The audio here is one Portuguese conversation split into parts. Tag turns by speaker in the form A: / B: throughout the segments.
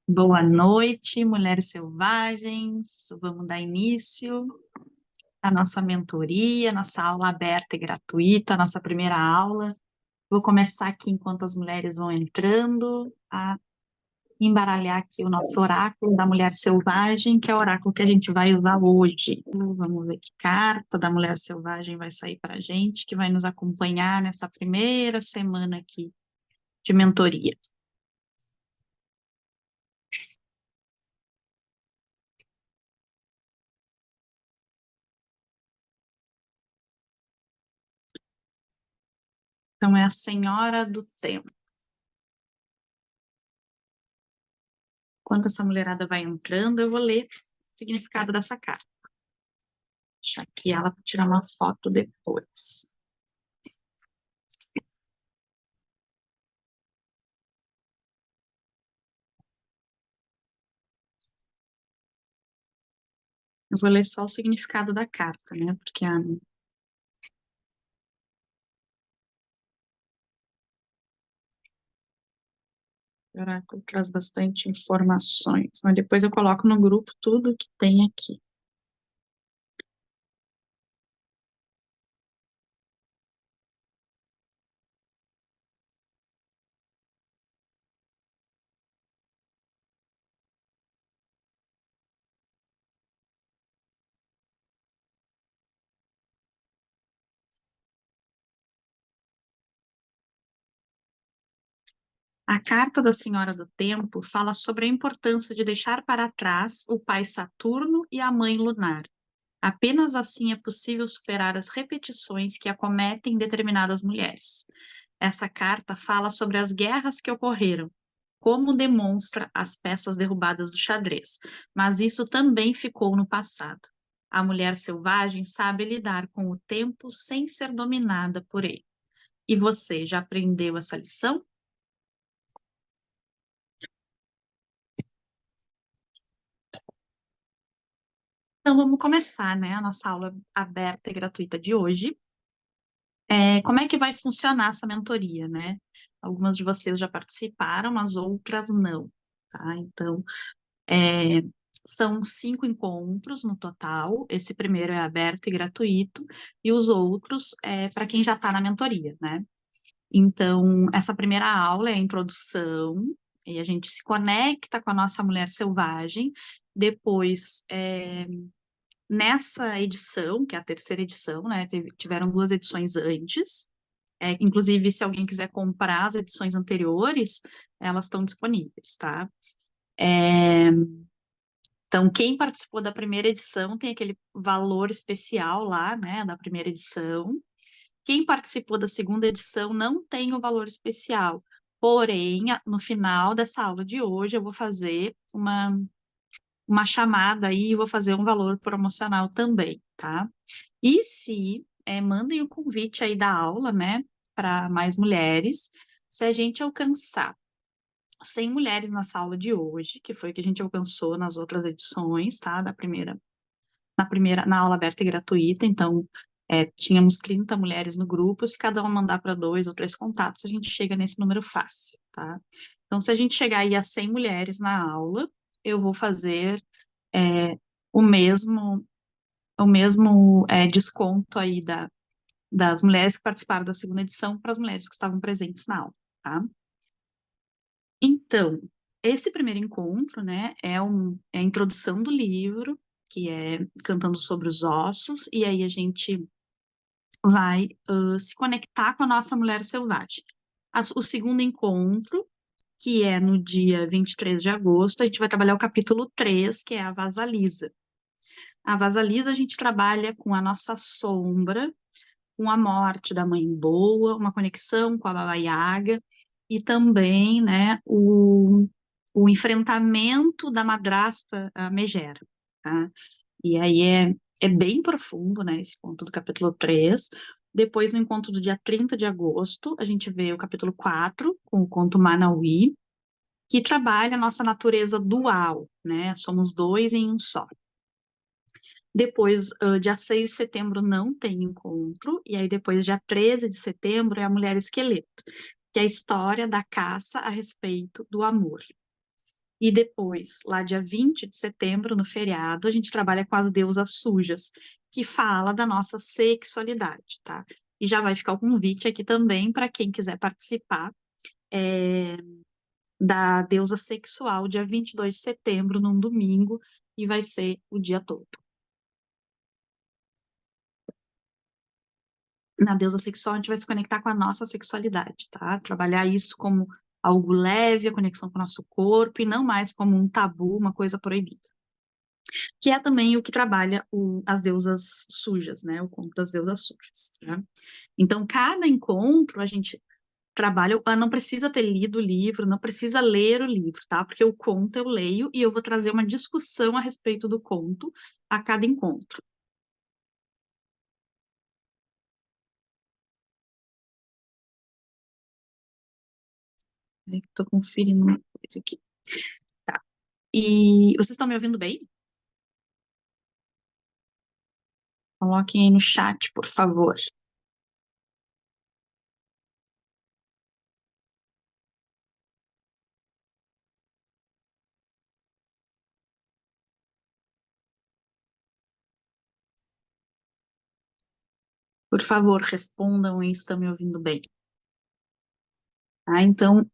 A: Boa noite, mulheres selvagens. Vamos dar início à nossa mentoria, nossa aula aberta e gratuita, nossa primeira aula. Vou começar aqui enquanto as mulheres vão entrando a embaralhar aqui o nosso oráculo da mulher selvagem, que é o oráculo que a gente vai usar hoje. Vamos ver que carta da mulher selvagem vai sair para a gente, que vai nos acompanhar nessa primeira semana aqui de mentoria. Então, é a Senhora do Tempo. Enquanto essa mulherada vai entrando, eu vou ler o significado dessa carta. Deixa aqui ela para tirar uma foto depois. Eu vou ler só o significado da carta, né? Porque o oráculo traz bastante informações, mas depois eu coloco no grupo tudo que tem aqui. A carta da Senhora do Tempo fala sobre a importância de deixar para trás o pai Saturno e a mãe lunar. Apenas assim é possível superar as repetições que acometem determinadas mulheres. Essa carta fala sobre as guerras que ocorreram, como demonstra as peças derrubadas do xadrez, mas isso também ficou no passado. A mulher selvagem sabe lidar com o tempo sem ser dominada por ele. E você já aprendeu essa lição? Então vamos começar, né, a nossa aula aberta e gratuita de hoje. Como é que vai funcionar essa mentoria, né? Algumas de vocês já participaram, mas outras não, tá? Então, é, são 5 encontros no total. Esse primeiro é aberto e gratuito, e os outros é para quem já está na mentoria, né? Então, essa primeira aula é a introdução, e a gente se conecta com a nossa mulher selvagem. Depois, nessa edição, que é a terceira edição, né? Tiveram 2 edições antes. Inclusive, se alguém quiser comprar as edições anteriores, elas estão disponíveis, tá? É, então, quem participou da primeira edição tem aquele valor especial lá, né, da primeira edição. Quem participou da segunda edição não tem o valor especial. Porém, no final dessa aula de hoje, eu vou fazer uma chamada aí e vou fazer um valor promocional também, tá? E se mandem o convite aí da aula, né, para mais mulheres. Se a gente alcançar 100 mulheres nessa aula de hoje, que foi o que a gente alcançou nas outras edições, tá? Na aula aberta e gratuita, então tínhamos 30 mulheres no grupo, se cada uma mandar para 2 ou 3 contatos, a gente chega nesse número fácil, tá? Então, se a gente chegar aí a 100 mulheres na aula, eu vou fazer é, o mesmo, desconto aí das mulheres que participaram da segunda edição para as mulheres que estavam presentes na aula, tá? Então, esse primeiro encontro, né, é a introdução do livro, que é Cantando sobre os Ossos, e aí a gente vai se conectar com a nossa mulher selvagem. O segundo encontro, que é no dia 23 de agosto, a gente vai trabalhar o capítulo 3, que é a Vasalisa. A Vasalisa a gente trabalha com a nossa sombra, com a morte da mãe boa, uma conexão com a Baba Yaga e também, né, o enfrentamento da madrasta a Megera, tá? E aí é bem profundo, né, esse ponto do capítulo 3. Depois, no encontro do dia 30 de agosto, a gente vê o capítulo 4, com o conto Manauí, que trabalha a nossa natureza dual, né? Somos dois em um só. Depois, dia 6 de setembro não tem encontro, e aí depois, dia 13 de setembro, é a Mulher Esqueleto, que é a história da caça a respeito do amor. E depois, lá dia 20 de setembro, no feriado, a gente trabalha com as deusas sujas, que fala da nossa sexualidade, tá? E já vai ficar o convite aqui também para quem quiser participar é, da deusa sexual, dia 22 de setembro, num domingo, e vai ser o dia todo. Na deusa sexual, a gente vai se conectar com a nossa sexualidade, tá? Trabalhar isso como algo leve, a conexão com o nosso corpo, e não mais como um tabu, uma coisa proibida. Que é também o que trabalha as deusas sujas, né? O conto das deusas sujas, tá? Então, cada encontro a gente trabalha, não precisa ter lido o livro, não precisa ler o livro, tá? Porque o conto eu leio e eu vou trazer uma discussão a respeito do conto a cada encontro. Estou conferindo uma coisa aqui. Tá. E vocês estão me ouvindo bem? Coloquem aí no chat, por favor. Por favor, respondam e estão me ouvindo bem. Tá? Então,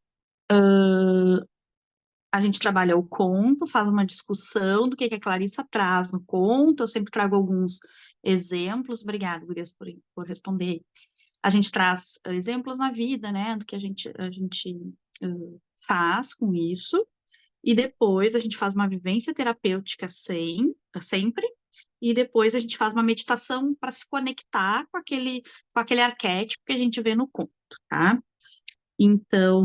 A: a gente trabalha o conto, faz uma discussão do que a Clarissa traz no conto. Eu sempre trago alguns exemplos. Obrigada, Gurias, por responder. A gente traz exemplos na vida, né, do que a gente faz com isso. E depois a gente faz uma vivência terapêutica sempre. E depois a gente faz uma meditação para se conectar com aquele arquétipo que a gente vê no conto, tá? Então,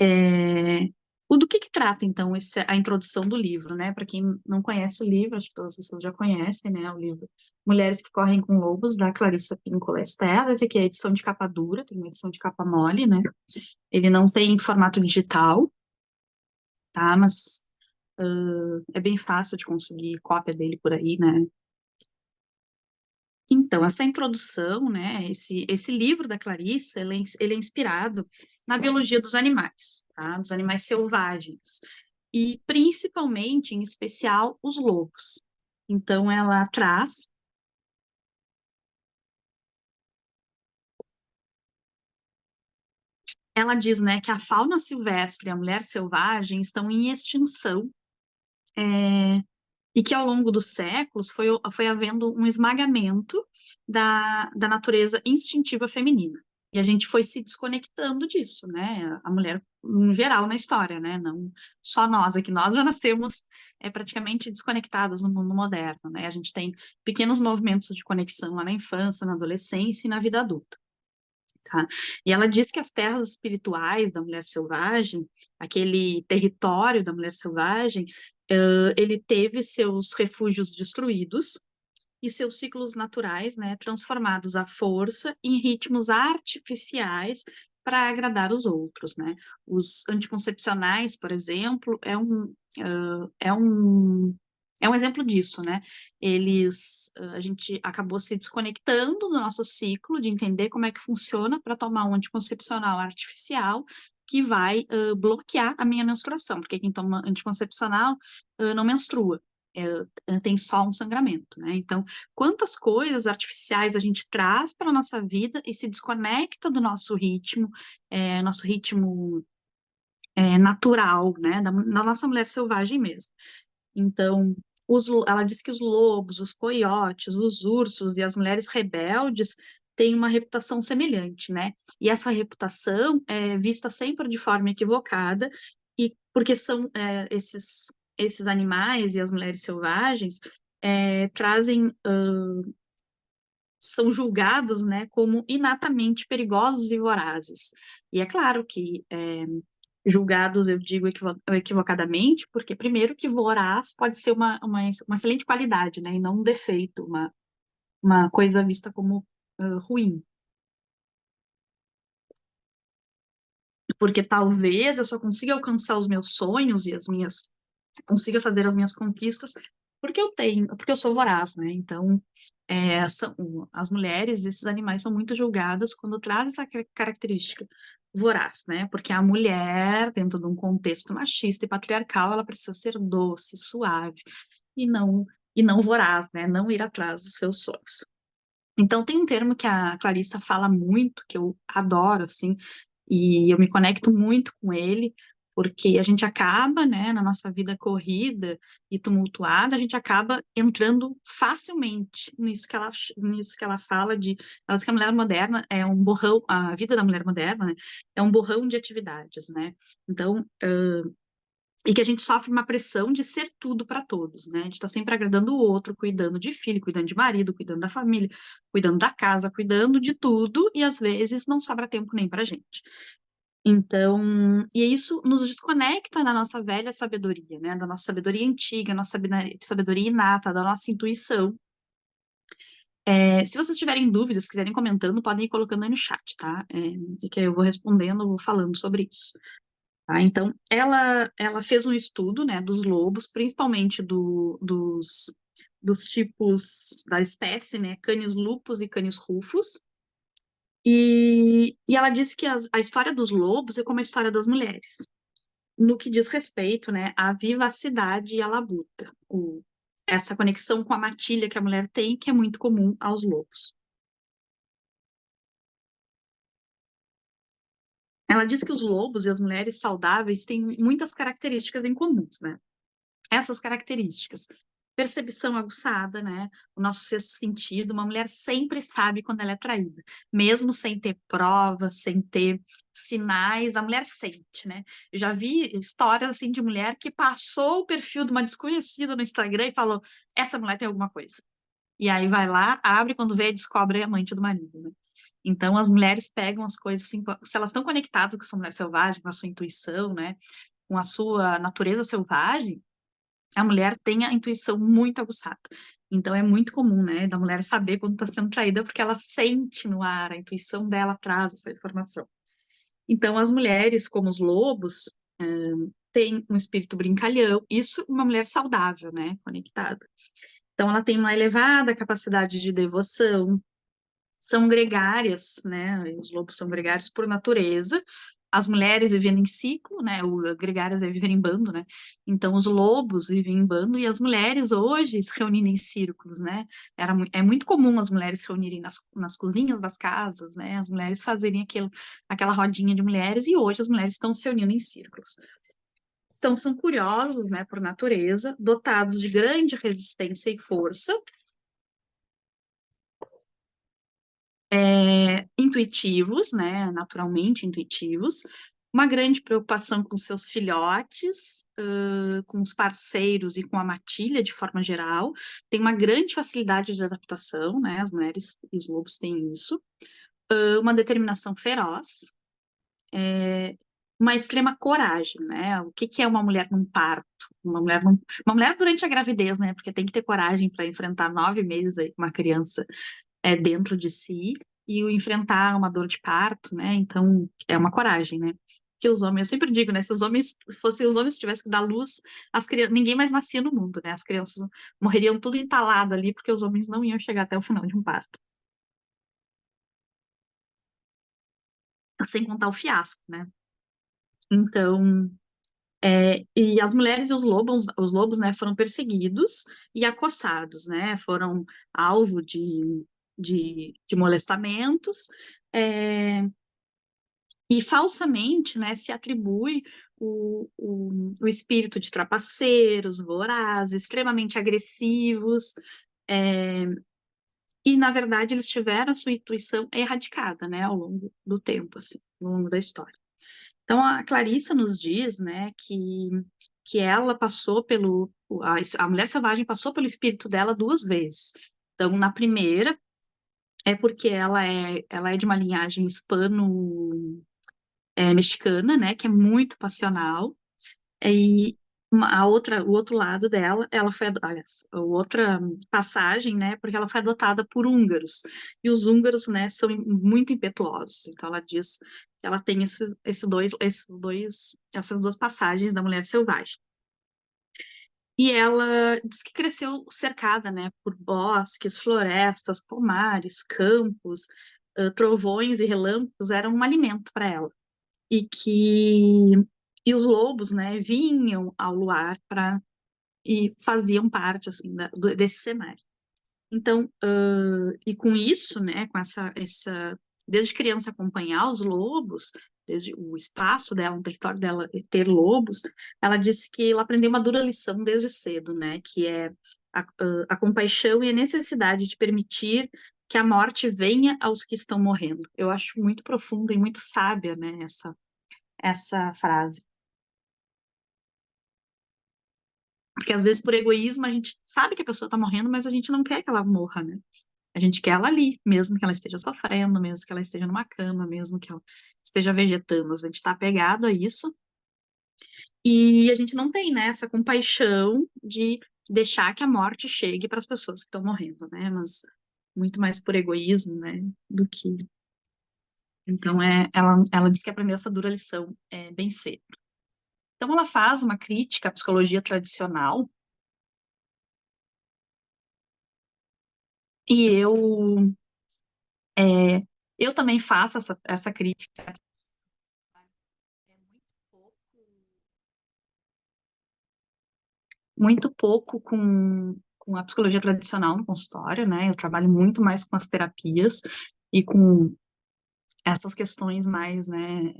A: é, do que trata, então, a introdução do livro, né? Para quem não conhece o livro, acho que todas vocês já conhecem, né? O livro Mulheres que Correm com Lobos, da Clarissa Pinkola Estela. Esse aqui é a edição de capa dura, tem uma edição de capa mole, né? Ele não tem formato digital, tá? Mas é bem fácil de conseguir cópia dele por aí, né? Então, essa introdução, né, esse livro da Clarissa, ele é inspirado na biologia dos animais, tá? Dos animais selvagens, e principalmente, em especial, os lobos. Então, ela diz, né, que a fauna silvestre e a mulher selvagem estão em extinção, e que ao longo dos séculos foi havendo um esmagamento da natureza instintiva feminina. E a gente foi se desconectando disso, né? A mulher, em geral, na história, né? Não só nós aqui, nós já nascemos praticamente desconectadas no mundo moderno, né? A gente tem pequenos movimentos de conexão lá na infância, na adolescência e na vida adulta. Tá? E ela diz que as terras espirituais da mulher selvagem, aquele território da mulher selvagem, ele teve seus refúgios destruídos e seus ciclos naturais, né, transformados à força em ritmos artificiais para agradar os outros, né? Os anticoncepcionais, por exemplo, é um exemplo disso, né? A gente acabou se desconectando do nosso ciclo, de entender como é que funciona para tomar um anticoncepcional artificial que vai bloquear a minha menstruação, porque quem toma anticoncepcional não menstrua, tem só um sangramento, né? Então, quantas coisas artificiais a gente traz para a nossa vida e se desconecta do nosso ritmo natural, né? Da nossa mulher selvagem mesmo. Então, ela diz que os lobos, os coiotes, os ursos e as mulheres rebeldes têm uma reputação semelhante, né? E essa reputação é vista sempre de forma equivocada, e porque são esses animais e as mulheres selvagens trazem, são julgados, né, como inatamente perigosos e vorazes. E é claro que julgados, eu digo equivocadamente, porque, primeiro, que voraz pode ser uma excelente qualidade, né, e não um defeito, uma coisa vista como ruim. Porque talvez eu só consiga alcançar os meus sonhos e consiga fazer as minhas conquistas porque eu sou voraz, né? Então, as mulheres, esses animais são muito julgadas quando trazem essa característica voraz, né? Porque a mulher, dentro de um contexto machista e patriarcal, ela precisa ser doce, suave e não voraz, né? Não ir atrás dos seus sonhos. Então tem um termo que a Clarissa fala muito, que eu adoro, assim, e eu me conecto muito com ele, porque a gente acaba, né, na nossa vida corrida e tumultuada, a gente acaba entrando facilmente nisso que ela fala de, ela diz que a mulher moderna é um borrão, a vida da mulher moderna, né, é um borrão de atividades, né? Então, e que a gente sofre uma pressão de ser tudo para todos, né? A gente está sempre agradando o outro, cuidando de filho, cuidando de marido, cuidando da família, cuidando da casa, cuidando de tudo, e às vezes não sobra tempo nem para gente. Então, e isso nos desconecta da nossa velha sabedoria, né? Da nossa sabedoria antiga, nossa sabedoria inata, da nossa intuição. Se vocês tiverem dúvidas, quiserem comentando, podem ir colocando aí no chat, tá? E que eu vou respondendo, vou falando sobre isso. Tá? Então, ela fez um estudo, né, dos lobos, principalmente dos tipos da espécie, né, Canis lupus e Canis rufus, e ela disse que a história dos lobos é como a história das mulheres, no que diz respeito, né, à vivacidade e à labuta, essa conexão com a matilha que a mulher tem, que é muito comum aos lobos. Ela diz que os lobos e as mulheres saudáveis têm muitas características em comuns, né? Essas características. Percepção aguçada, né? O nosso sexto sentido. Uma mulher sempre sabe quando ela é traída, mesmo sem ter provas, sem ter sinais, a mulher sente, né? Eu já vi histórias assim de mulher que passou o perfil de uma desconhecida no Instagram e falou: essa mulher tem alguma coisa. E aí vai lá, abre, quando vê, descobre a amante do marido, né? Então as mulheres pegam as coisas assim, se elas estão conectadas com essa mulher selvagem, com a sua intuição, né? Com a sua natureza selvagem, a mulher tem a intuição muito aguçada. Então é muito comum, né, da mulher saber quando está sendo traída, porque ela sente no ar, a intuição dela traz essa informação. Então as mulheres, como os lobos, têm um espírito brincalhão, isso uma mulher saudável, né, conectada. Então ela tem uma elevada capacidade de devoção, são gregárias, né? Os lobos são gregários por natureza. As mulheres vivendo em ciclo, né? O gregárias é viver em bando, né? Então os lobos vivem em bando e as mulheres hoje se reunindo em círculos, né? É muito comum as mulheres se reunirem nas cozinhas das casas, né? As mulheres fazerem aquela rodinha de mulheres e hoje as mulheres estão se reunindo em círculos. Então são curiosos, né? Por natureza, dotados de grande resistência e força, intuitivos, né, naturalmente intuitivos, uma grande preocupação com seus filhotes, com os parceiros e com a matilha de forma geral, tem uma grande facilidade de adaptação, né, as mulheres e os lobos têm isso, uma determinação feroz, uma extrema coragem, né, o que que é uma mulher num parto? Uma mulher durante a gravidez, né, porque tem que ter coragem para enfrentar 9 meses aí com uma criança dentro de si e o enfrentar uma dor de parto, né? Então, é uma coragem, né? Que os homens, eu sempre digo, né? Se os homens tivessem que dar luz, ninguém mais nascia no mundo, né? As crianças morreriam tudo entalada ali, porque os homens não iam chegar até o final de um parto. Sem contar o fiasco, né? Então, e as mulheres e os lobos, né, foram perseguidos e acossados, né? Foram alvo de molestamentos, é, e falsamente, né, se atribui o espírito de trapaceiros, vorazes, extremamente agressivos, é, e na verdade eles tiveram a sua intuição erradicada, né, ao longo do tempo, assim, ao longo da história. Então a Clarissa nos diz, né, que ela passou a mulher selvagem passou pelo espírito dela 2 vezes. Então na primeira é porque ela é de uma linhagem mexicana, né, que é muito passional, e o outro lado dela, aliás, a outra passagem, né, porque ela foi adotada por húngaros, e os húngaros, né, são muito impetuosos, então ela diz que ela tem essas duas passagens da mulher selvagem. E ela diz que cresceu cercada, né, por bosques, florestas, pomares, campos, trovões e relâmpagos eram um alimento para ela. e os lobos, né, vinham ao luar para e faziam parte assim desse cenário. Então, e com isso, né, com desde criança acompanhar os lobos, desde o espaço dela, o território dela ter lobos, ela disse que ela aprendeu uma dura lição desde cedo, né, que é a compaixão e a necessidade de permitir que a morte venha aos que estão morrendo. Eu acho muito profunda e muito sábia, né, essa frase. Porque às vezes por egoísmo a gente sabe que a pessoa está morrendo, mas a gente não quer que ela morra, né? A gente quer ela ali, mesmo que ela esteja sofrendo, mesmo que ela esteja numa cama, mesmo que ela esteja vegetando. A gente está apegado a isso e a gente não tem, né, essa compaixão de deixar que a morte chegue para as pessoas que estão morrendo, né? Mas muito mais por egoísmo, né, do que. Então, ela diz que aprendeu essa dura lição bem cedo. Então, ela faz uma crítica à psicologia tradicional e é, eu também faço essa crítica. É muito pouco com a psicologia tradicional no consultório, né? Eu trabalho muito mais com as terapias e com essas questões mais, né,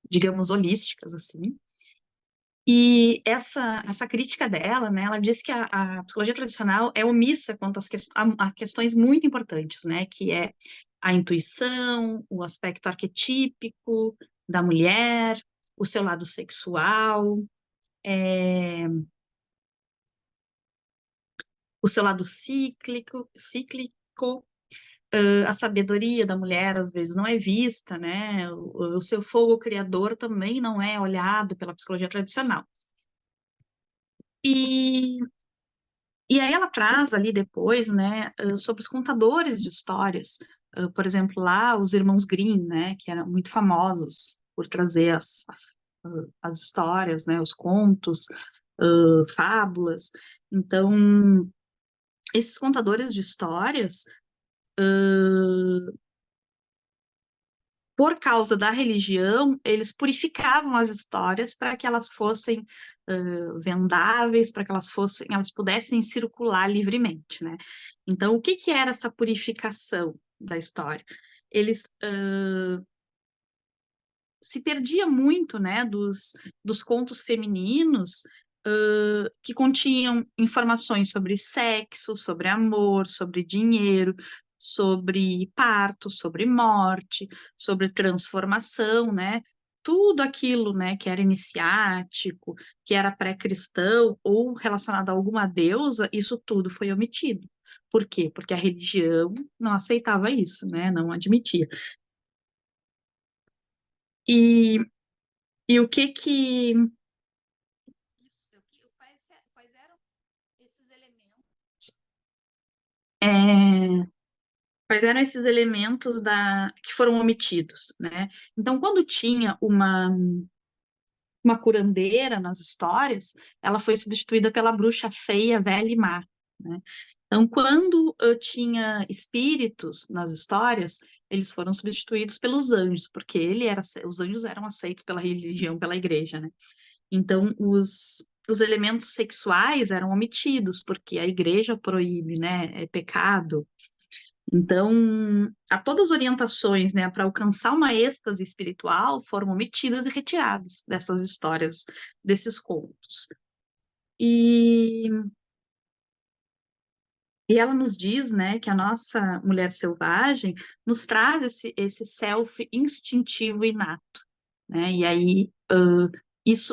A: digamos, holísticas, assim. E essa crítica dela, né, ela diz que a psicologia tradicional é omissa quanto a questões muito importantes, né, que é a intuição, o aspecto arquetípico da mulher, o seu lado sexual, é, o seu lado cíclico, a sabedoria da mulher às vezes não é vista, né? O seu fogo criador também não é olhado pela psicologia tradicional. E, e aí ela traz ali depois, né, sobre os contadores de histórias. Por exemplo, lá os irmãos Grimm, né, que eram muito famosos por trazer as histórias, né, os contos, fábulas. Então, esses contadores de histórias, por causa da religião, eles purificavam as histórias para que elas fossem vendáveis, para que elas pudessem circular livremente, né? Então, o que que era essa purificação da história? Eles se perdia muito, né, dos contos femininos, que continham informações sobre sexo, sobre amor, sobre dinheiro, sobre parto, sobre morte, sobre transformação, né? Tudo aquilo, né, que era iniciático, que era pré-cristão ou relacionado a alguma deusa, isso tudo foi omitido. Por quê? Porque a religião não aceitava isso, né? Não admitia. E E o que que. Quais eram esses elementos? É, quais eram esses elementos que foram omitidos, né? Então, quando tinha uma curandeira nas histórias, ela foi substituída pela bruxa feia, velha e má, né? Então, quando tinha espíritos nas histórias, eles foram substituídos pelos anjos, porque os anjos eram aceitos pela religião, pela igreja, né? Então, os elementos sexuais eram omitidos, porque a igreja proíbe, né? É pecado. Então, todas as orientações, né, para alcançar uma êxtase espiritual foram omitidas e retiradas dessas histórias, desses contos. E, e ela nos diz, né, que a nossa mulher selvagem nos traz esse self instintivo inato, né? E aí,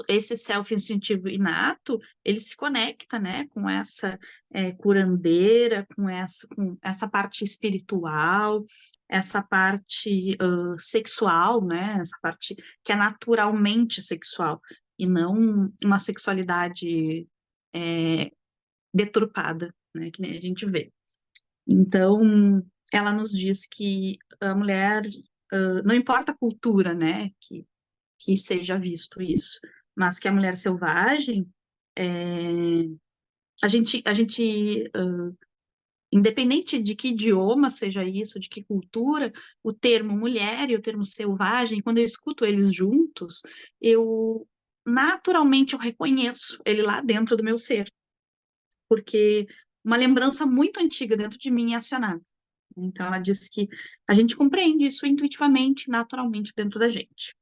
A: esse self instintivo inato, ele se conecta, né, com essa curandeira, com essa parte espiritual, essa parte sexual, né? Essa parte que é naturalmente sexual e não uma sexualidade deturpada, né, que nem a gente vê. Então, ela nos diz que a mulher, não importa a cultura, né, que seja visto isso, mas que a mulher selvagem, a gente independente de que idioma seja isso, de que cultura, o termo mulher e o termo selvagem, quando eu escuto eles juntos, eu naturalmente eu reconheço ele lá dentro do meu ser, porque uma lembrança muito antiga dentro de mim é acionada. Então, ela diz que a gente compreende isso intuitivamente, naturalmente dentro da gente.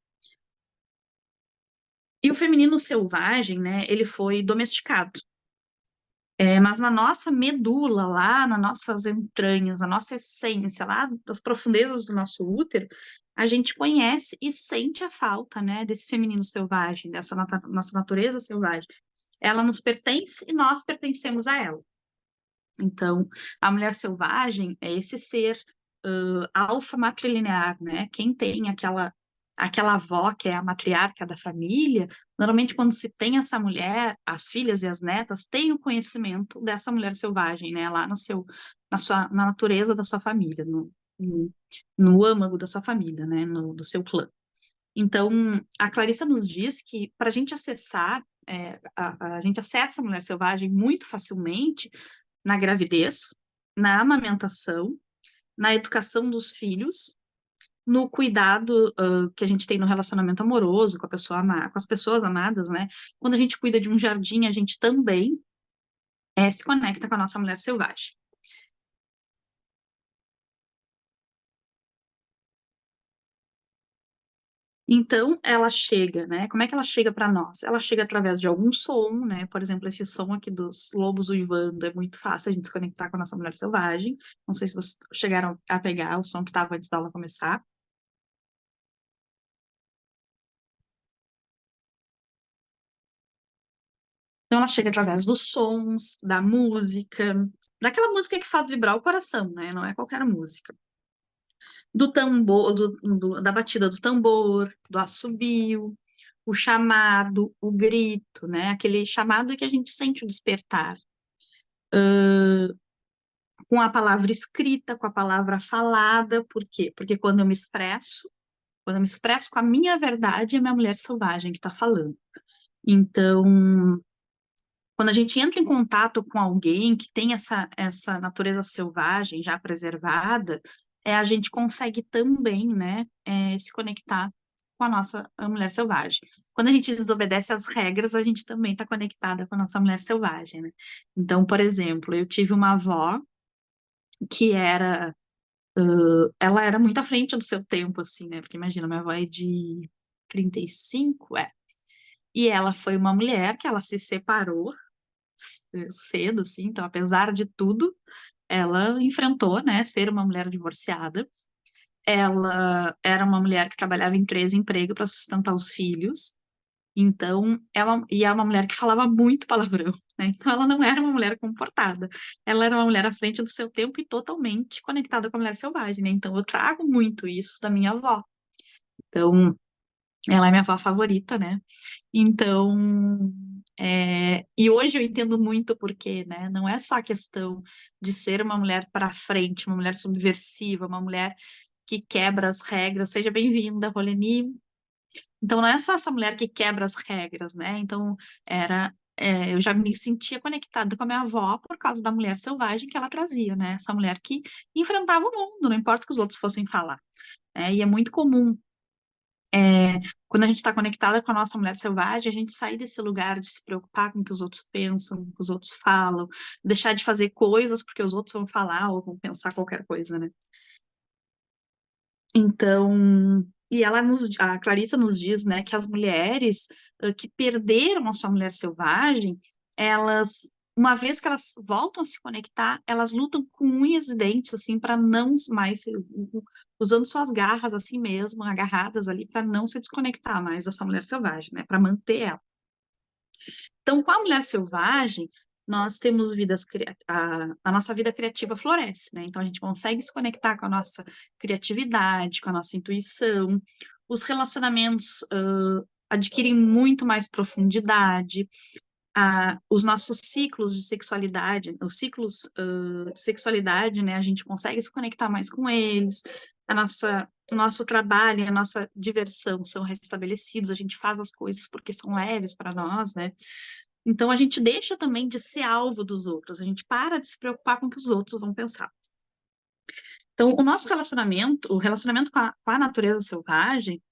A: E o feminino selvagem, né, ele foi domesticado. Mas na nossa medula, lá nas nossas entranhas, na nossa essência, lá das profundezas do nosso útero, a gente conhece e sente a falta, né, desse feminino selvagem, dessa nossa natureza selvagem. Ela nos pertence e nós pertencemos a ela. Então, a mulher selvagem é esse ser alfa matrilinear, né? Quem tem aquela avó que é a matriarca da família, normalmente quando se tem essa mulher, as filhas e as netas têm o conhecimento dessa mulher selvagem, né? Lá na natureza da sua família, no âmago da sua família, né? Do seu clã. Então, a Clarissa nos diz que para a gente acessar, a gente acessa a mulher selvagem muito facilmente na gravidez, na amamentação, na educação dos filhos, no cuidado que a gente tem no relacionamento amoroso com a pessoa com as pessoas amadas, né? Quando a gente cuida de um jardim, a gente também se conecta com a nossa mulher selvagem. Então, ela chega, né? Como é que ela chega para nós? Ela chega através de algum som, né? Por exemplo, esse som aqui dos lobos uivando é muito fácil a gente se conectar com a nossa mulher selvagem. Não sei se vocês chegaram a pegar o som que estava antes da aula começar. Então, ela chega através dos sons, da música, daquela música que faz vibrar o coração, né? Não é qualquer música. Do tambor, da batida do tambor, do assobio, o chamado, o grito, né? Aquele chamado que a gente sente o despertar. Com a palavra escrita, com a palavra falada, por quê? Porque quando eu me expresso com a minha verdade, é a minha mulher selvagem que está falando. Então, quando a gente entra em contato com alguém que tem essa natureza selvagem já preservada, a gente consegue também, né, se conectar com a nossa mulher selvagem. Quando a gente desobedece às regras, a gente também está conectada com a nossa mulher selvagem, né? Então, por exemplo, eu tive uma avó que ela era muito à frente do seu tempo, assim, né? Porque imagina, minha avó é de 35, e ela foi uma mulher que ela se separou cedo, assim, então, apesar de tudo, ela enfrentou, né, ser uma mulher divorciada. Ela era uma mulher que trabalhava em 3 empregos para sustentar os filhos. Então, e é uma mulher que falava muito palavrão, né? Então, ela não era uma mulher comportada. Ela era uma mulher à frente do seu tempo e totalmente conectada com a mulher selvagem, né? Então, eu trago muito isso da minha avó. Então, ela é minha avó favorita, né? Então, e hoje eu entendo muito porque, né? Não é só a questão de ser uma mulher para frente, uma mulher subversiva, uma mulher que quebra as regras. Seja bem-vinda, Roleni. Então, não é só essa mulher que quebra as regras, né? Então, eu já me sentia conectada com a minha avó por causa da mulher selvagem que ela trazia, né? Essa mulher que enfrentava o mundo, não importa o que os outros fossem falar. E é muito comum quando a gente está conectada com a nossa mulher selvagem, a gente sair desse lugar de se preocupar com o que os outros pensam, com o que os outros falam, deixar de fazer coisas porque os outros vão falar ou vão pensar qualquer coisa, né? Então, a Clarissa nos diz, né, que as mulheres que perderam a sua mulher selvagem, elas, uma vez que elas voltam a se conectar, elas lutam com unhas e dentes, assim, para não mais, usando suas garras assim mesmo, agarradas ali, para não se desconectar mais da sua mulher selvagem, né, para manter ela. Então, com a mulher selvagem, nós temos a nossa vida criativa floresce, né? Então, a gente consegue se conectar com a nossa criatividade, com a nossa intuição. Os relacionamentos adquirem muito mais profundidade. Os nossos ciclos de sexualidade, os ciclos de sexualidade, né? A gente consegue se conectar mais com eles. O nosso trabalho, a nossa diversão são restabelecidos. A gente faz as coisas porque são leves para nós, né? Então a gente deixa também de ser alvo dos outros, a gente para de se preocupar com o que os outros vão pensar. Então, o nosso relacionamento, o relacionamento com a natureza selvagem,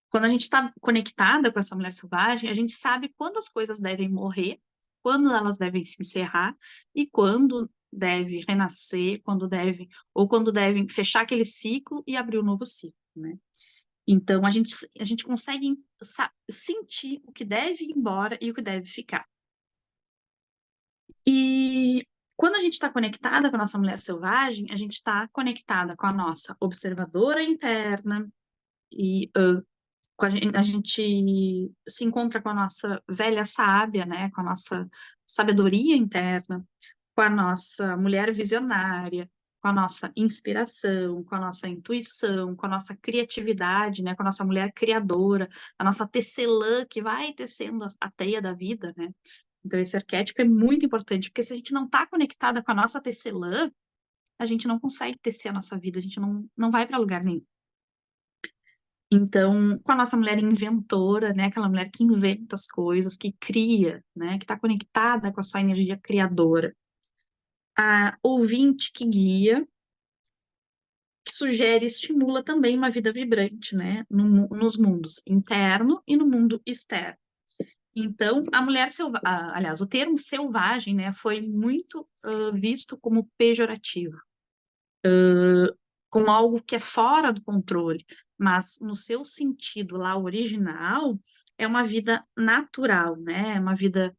A: quando a gente está conectada com essa mulher selvagem, a gente sabe quando as coisas devem morrer, quando elas devem se encerrar e quando deve renascer, ou quando devem fechar aquele ciclo e abrir um novo ciclo, né? Então, a gente consegue sentir o que deve ir embora e o que deve ficar. E quando a gente está conectada com a nossa mulher selvagem, a gente está conectada com a nossa observadora interna e a gente se encontra com a nossa velha sábia, né, com a nossa sabedoria interna, com a nossa mulher visionária, com a nossa inspiração, com a nossa intuição, com a nossa criatividade, né, com a nossa mulher criadora, a nossa tecelã que vai tecendo a teia da vida, né? Então esse arquétipo é muito importante, porque se a gente não está conectada com a nossa tecelã, a gente não consegue tecer a nossa vida, a gente não vai para lugar nenhum. Então, com a nossa mulher inventora, né, aquela mulher que inventa as coisas, que cria, né, que está conectada com a sua energia criadora. A ouvinte que guia, que sugere e estimula também uma vida vibrante, né, nos mundos interno e no mundo externo. Então, a mulher selvagem, aliás, o termo selvagem, né, foi muito visto como pejorativo, como algo que é fora do controle, mas no seu sentido lá original, é uma vida natural, né? É uma vida,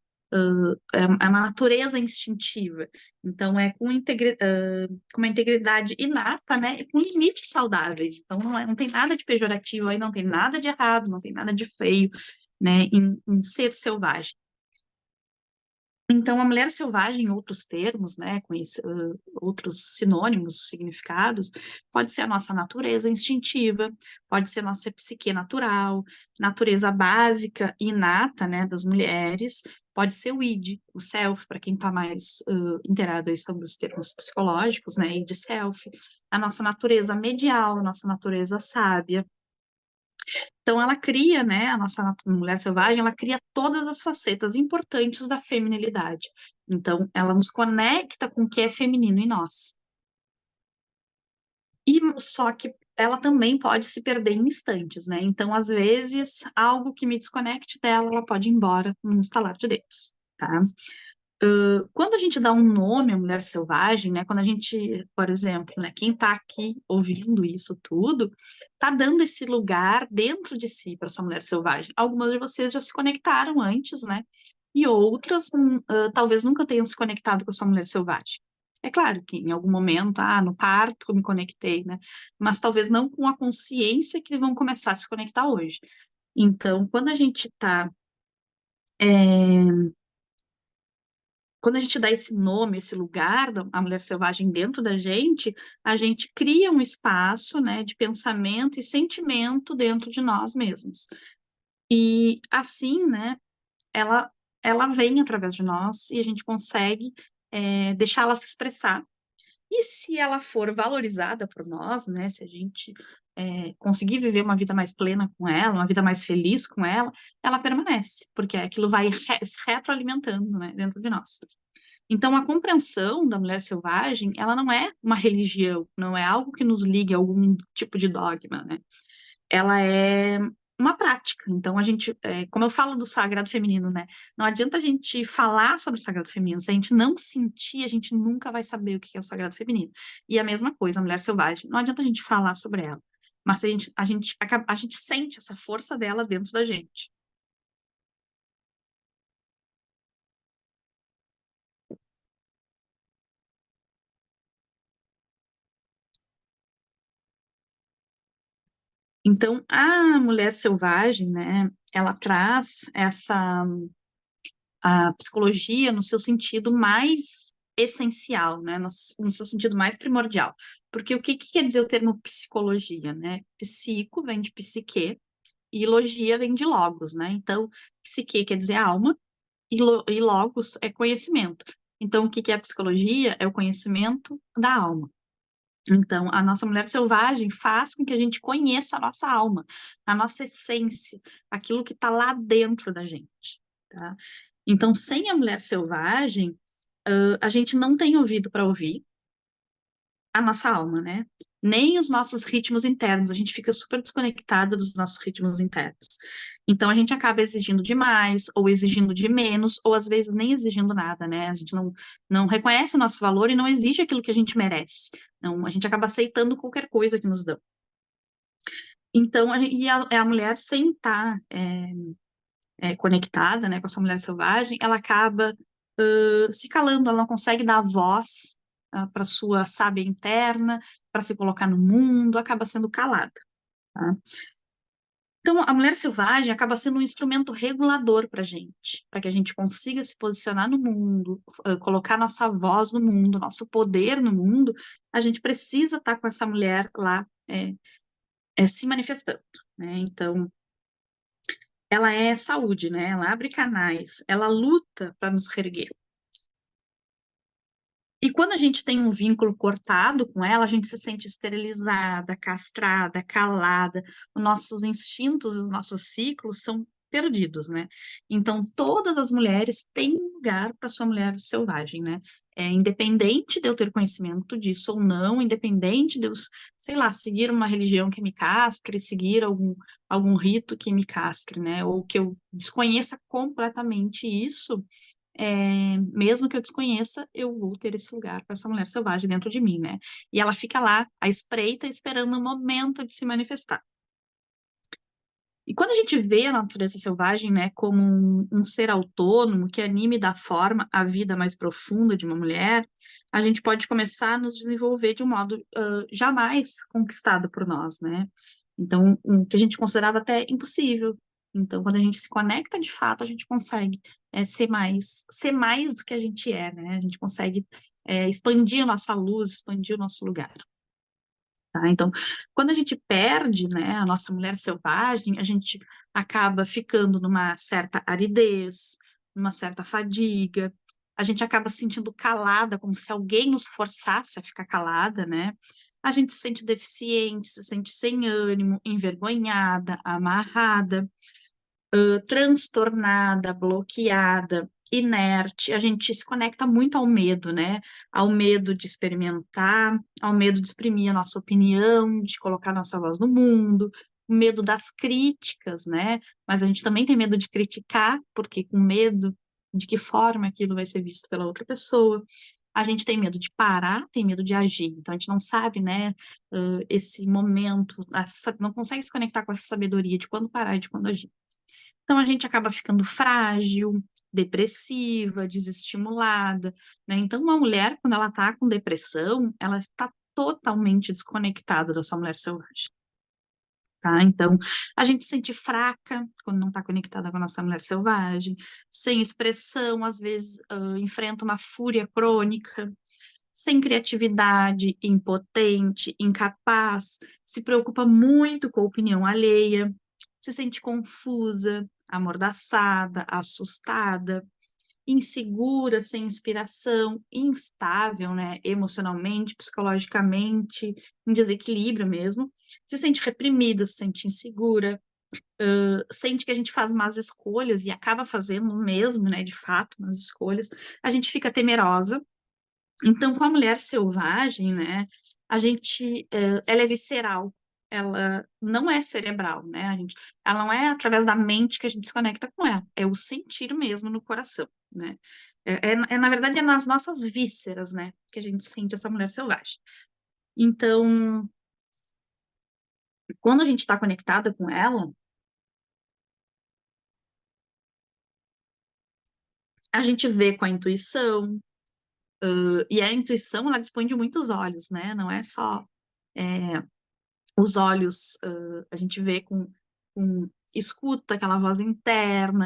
A: é uma natureza instintiva. Então, é com uma integridade inata, né? E com limites saudáveis. Então, não tem nada de pejorativo aí, não tem nada de errado, não tem nada de feio, né? Em ser selvagem. Então, a mulher selvagem, em outros termos, né, outros sinônimos, significados, pode ser a nossa natureza instintiva, pode ser a nossa psique natural, natureza básica, inata, né, das mulheres, pode ser o id, o self, para quem está mais inteirado aí sobre os termos psicológicos, né, id self, a nossa natureza medial, a nossa natureza sábia. Então, ela cria, né, a nossa mulher selvagem, ela cria todas as facetas importantes da feminilidade. Então, ela nos conecta com o que é feminino em nós. E só que ela também pode se perder em instantes, né? Então, às vezes, algo que me desconecte dela, ela pode ir embora num estalar de dedos, tá? Quando a gente dá um nome à mulher selvagem, né? Quando a gente, por exemplo, né? Quem está aqui ouvindo isso tudo, está dando esse lugar dentro de si para essa mulher selvagem. Algumas de vocês já se conectaram antes, né? E outras, talvez nunca tenham se conectado com a sua mulher selvagem. É claro que em algum momento, no parto eu me conectei, né? Mas talvez não com a consciência que vão começar a se conectar hoje. Então, quando a gente dá esse nome, esse lugar da mulher selvagem dentro da gente, a gente cria um espaço, né, de pensamento e sentimento dentro de nós mesmos. E assim, né, ela, ela vem através de nós e a gente consegue deixá-la se expressar. E se ela for valorizada por nós, né, se a gente conseguir viver uma vida mais plena com ela, uma vida mais feliz com ela permanece, porque aquilo vai se retroalimentando, né, dentro de nós. Então, a compreensão da mulher selvagem, ela não é uma religião, não é algo que nos ligue a algum tipo de dogma, né? Ela é uma prática. Então, como eu falo do sagrado feminino, né? Não adianta a gente falar sobre o sagrado feminino. Se a gente não sentir, a gente nunca vai saber o que é o sagrado feminino. E a mesma coisa, a mulher selvagem. Não adianta a gente falar sobre ela. Mas se a gente sente essa força dela dentro da gente. Então, a mulher selvagem, né, ela traz a psicologia no seu sentido mais essencial, né, no seu sentido mais primordial. Porque o que quer dizer o termo psicologia, né? Psico vem de psique e logia vem de logos, né? Então, psique quer dizer alma e logos é conhecimento. Então, o que é a psicologia? É o conhecimento da alma. Então, a nossa mulher selvagem faz com que a gente conheça a nossa alma, a nossa essência, aquilo que está lá dentro da gente, tá? Então, sem a mulher selvagem, a gente não tem ouvido para ouvir a nossa alma, né? Nem os nossos ritmos internos, a gente fica super desconectada dos nossos ritmos internos. Então, a gente acaba exigindo demais, ou exigindo de menos, ou às vezes nem exigindo nada, né? A gente não reconhece o nosso valor e não exige aquilo que a gente merece. Não, a gente acaba aceitando qualquer coisa que nos dão. Então, a mulher sem estar conectada, né, com essa mulher selvagem, ela acaba se calando, ela não consegue dar voz para sua sábia interna, para se colocar no mundo, acaba sendo calada, tá? Então, a mulher selvagem acaba sendo um instrumento regulador para a gente, para que a gente consiga se posicionar no mundo, colocar nossa voz no mundo, nosso poder no mundo, a gente precisa estar com essa mulher lá se manifestando, né? Então, ela é saúde, né? Ela abre canais, ela luta para nos reerguer. E quando a gente tem um vínculo cortado com ela, a gente se sente esterilizada, castrada, calada, os nossos instintos, os nossos ciclos são perdidos, né? Então, todas as mulheres têm um lugar para sua mulher selvagem, né? Independente de eu ter conhecimento disso ou não, independente de eu, sei lá, seguir uma religião que me castre, seguir algum rito que me castre, né? Ou que eu desconheça completamente isso, mesmo que eu desconheça, eu vou ter esse lugar para essa mulher selvagem dentro de mim, né? E ela fica lá, à espreita, esperando o momento de se manifestar. E quando a gente vê a natureza selvagem, né, como um ser autônomo que anime e dá forma à vida mais profunda de uma mulher, a gente pode começar a nos desenvolver de um modo jamais conquistado por nós, né? Então, o que a gente considerava até impossível. Então, quando a gente se conecta de fato, a gente consegue ser mais do que a gente é, né? A gente consegue expandir a nossa luz, expandir o nosso lugar. Tá? Então, quando a gente perde, né, a nossa mulher selvagem, a gente acaba ficando numa certa aridez, numa certa fadiga, a gente acaba se sentindo calada, como se alguém nos forçasse a ficar calada, né? A gente se sente deficiente, se sente sem ânimo, envergonhada, amarrada, transtornada, bloqueada, inerte, a gente se conecta muito ao medo, né? Ao medo de experimentar, ao medo de exprimir a nossa opinião, de colocar nossa voz no mundo, o medo das críticas, né? Mas a gente também tem medo de criticar, porque com medo de que forma aquilo vai ser visto pela outra pessoa. A gente tem medo de parar, tem medo de agir. Então a gente não sabe, né, esse momento, não consegue se conectar com essa sabedoria de quando parar e de quando agir. Então a gente acaba ficando frágil, depressiva, desestimulada, né? Então uma mulher, quando ela está com depressão, ela está totalmente desconectada da sua mulher selvagem, tá? Então a gente se sente fraca quando não está conectada com a nossa mulher selvagem, sem expressão, às vezes enfrenta uma fúria crônica, sem criatividade, impotente, incapaz, se preocupa muito com a opinião alheia, se sente confusa, amordaçada, assustada, insegura, sem inspiração, instável, né, emocionalmente, psicologicamente, em desequilíbrio mesmo, se sente reprimida, se sente insegura, sente que a gente faz más escolhas e acaba fazendo mesmo, né, de fato, más escolhas, a gente fica temerosa. Então, com a mulher selvagem, né, ela é visceral, ela não é cerebral, né, ela não é através da mente que a gente se conecta com ela, é o sentir mesmo no coração, né, na verdade, é nas nossas vísceras, né, que a gente sente essa mulher selvagem. Então, quando a gente está conectada com ela, a gente vê com a intuição, e a intuição, ela dispõe de muitos olhos, né, não é só os olhos, a gente vê escuta aquela voz interna,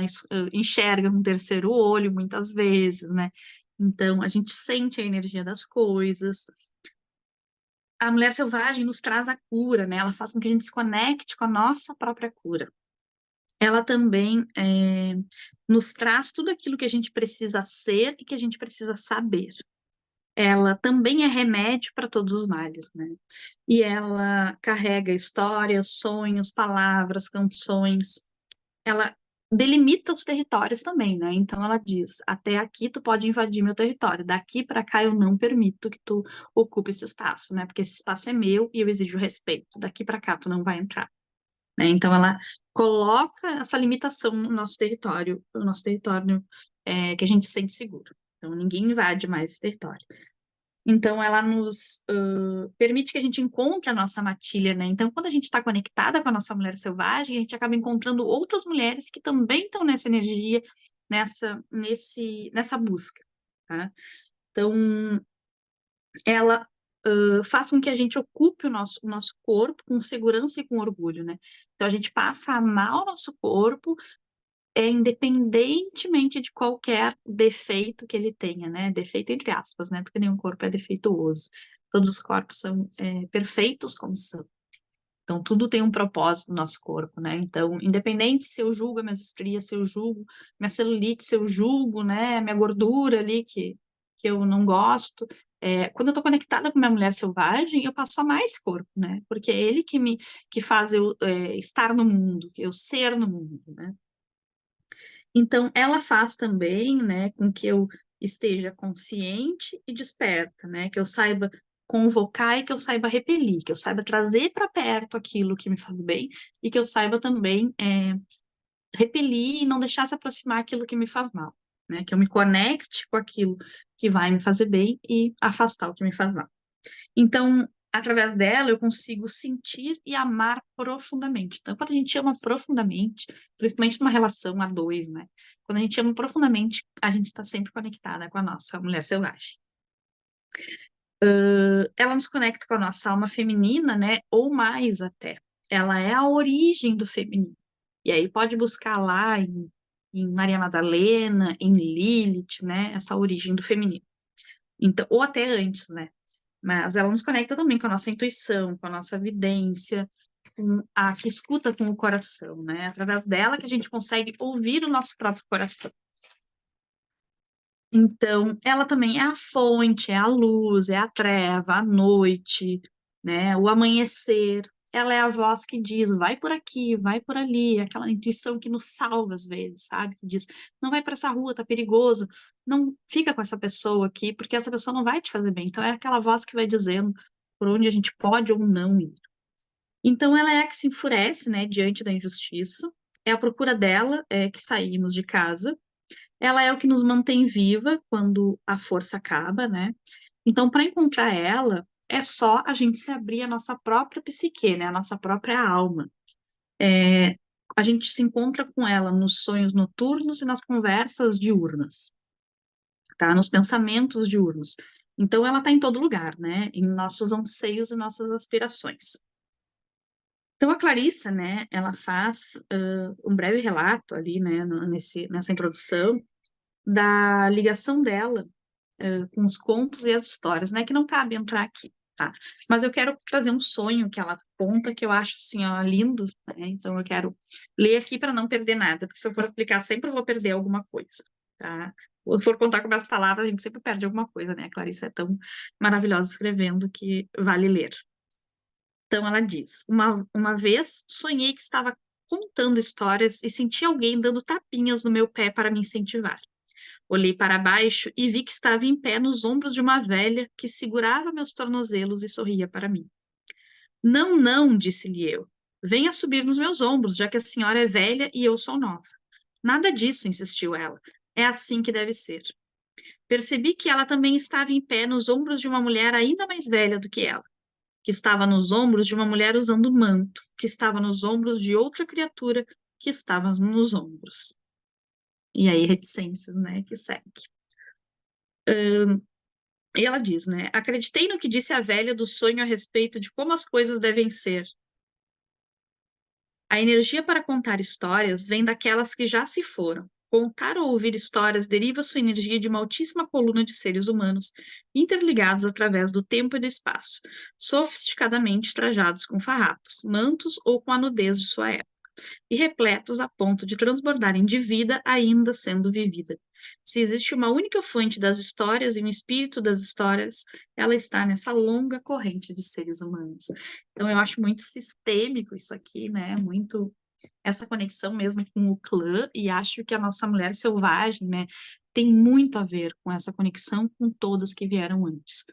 A: enxerga com o terceiro olho muitas vezes, né? Então, a gente sente a energia das coisas. A mulher selvagem nos traz a cura, né? Ela faz com que a gente se conecte com a nossa própria cura. Ela também nos traz tudo aquilo que a gente precisa ser e que a gente precisa saber. ela também é remédio para todos os males, né? E ela carrega histórias, sonhos, palavras, canções. Ela delimita os territórios também, né? Então ela diz: até aqui tu pode invadir meu território, daqui para cá eu não permito que tu ocupe esse espaço, né? Porque esse espaço é meu e eu exijo respeito. Daqui para cá tu não vai entrar, né? Então ela coloca essa limitação no nosso território que a gente se sente seguro. Então ninguém invade mais esse território. Então, ela nos permite que a gente encontre a nossa matilha, né? Então, quando a gente está conectada com a nossa mulher selvagem, a gente acaba encontrando outras mulheres que também estão nessa energia, nessa busca, tá? Então, ela faz com que a gente ocupe o nosso corpo com segurança e com orgulho, né? Então, a gente passa a amar o nosso corpo, independentemente de qualquer defeito que ele tenha, né? Defeito entre aspas, né? Porque nenhum corpo é defeituoso. Todos os corpos são perfeitos como são. Então, tudo tem um propósito no nosso corpo, né? Então, independente se eu julgo as minhas estrias, se eu julgo minha celulite, se eu julgo, né, minha gordura ali que eu não gosto, quando eu tô conectada com minha mulher selvagem, eu passo a amar esse corpo, né? Porque é ele que faz eu estar no mundo, eu ser no mundo, né? Então, ela faz também, né, com que eu esteja consciente e desperta, né, que eu saiba convocar e que eu saiba repelir, que eu saiba trazer para perto aquilo que me faz bem e que eu saiba também repelir e não deixar se aproximar aquilo que me faz mal, né, que eu me conecte com aquilo que vai me fazer bem e afastar o que me faz mal. Então, através dela, eu consigo sentir e amar profundamente. Então, quando a gente ama profundamente, principalmente numa relação a dois, né? Quando a gente ama profundamente, a gente está sempre conectada com a nossa mulher selvagem. Ela nos conecta com a nossa alma feminina, né? Ou mais até. Ela é a origem do feminino. E aí pode buscar lá em Maria Madalena, em Lilith, né? Essa origem do feminino. Então, ou até antes, né? Mas ela nos conecta também com a nossa intuição, com a nossa vidência, com a que escuta com o coração, né? Através dela que a gente consegue ouvir o nosso próprio coração. Então, ela também é a fonte, é a luz, é a treva, a noite, né? O amanhecer. Ela é a voz que diz, vai por aqui, vai por ali, aquela intuição que nos salva às vezes, sabe? Que diz, não vai para essa rua, tá perigoso, não fica com essa pessoa aqui, porque essa pessoa não vai te fazer bem. Então, é aquela voz que vai dizendo por onde a gente pode ou não ir. Então, ela é a que se enfurece, né, diante da injustiça. É a procura dela que saímos de casa. Ela é o que nos mantém viva quando a força acaba, né? Então, para encontrar ela, é só a gente se abrir a nossa própria psique, né? A nossa própria alma. A gente se encontra com ela nos sonhos noturnos e nas conversas diurnas, tá? Nos pensamentos diurnos. Então, ela está em todo lugar, né? Em nossos anseios e nossas aspirações. Então, a Clarissa, né, ela faz um breve relato ali, né, nessa introdução, da ligação dela com os contos e as histórias, né, que não cabe entrar aqui, tá? Mas eu quero trazer um sonho que ela conta, que eu acho, assim, ó, lindo, né? Então eu quero ler aqui para não perder nada, porque se eu for explicar sempre eu vou perder alguma coisa, tá? Se eu for contar com minhas palavras, a gente sempre perde alguma coisa, né? A Clarissa é tão maravilhosa escrevendo que vale ler. Então ela diz: uma vez sonhei que estava contando histórias e senti alguém dando tapinhas no meu pé para me incentivar. Olhei para baixo e vi que estava em pé nos ombros de uma velha que segurava meus tornozelos e sorria para mim. Não, não, disse-lhe eu. Venha subir nos meus ombros, já que a senhora é velha e eu sou nova. Nada disso, insistiu ela. É assim que deve ser. Percebi que ela também estava em pé nos ombros de uma mulher ainda mais velha do que ela, que estava nos ombros de uma mulher usando manto, que estava nos ombros de outra criatura que estava nos ombros. E aí, reticências, né, que segue. E ela diz, né, acreditei no que disse a velha do sonho a respeito de como as coisas devem ser. A energia para contar histórias vem daquelas que já se foram. Contar ou ouvir histórias deriva sua energia de uma altíssima coluna de seres humanos, interligados através do tempo e do espaço, sofisticadamente trajados com farrapos, mantos ou com a nudez de sua época. e repletos a ponto de transbordarem de vida ainda sendo vivida. Se existe uma única fonte das histórias e um espírito das histórias, ela está nessa longa corrente de seres humanos. Então, eu acho muito sistêmico isso aqui, né? Muito essa conexão mesmo com o clã, e acho que a nossa mulher selvagem, né, tem muito a ver com essa conexão com todas que vieram antes.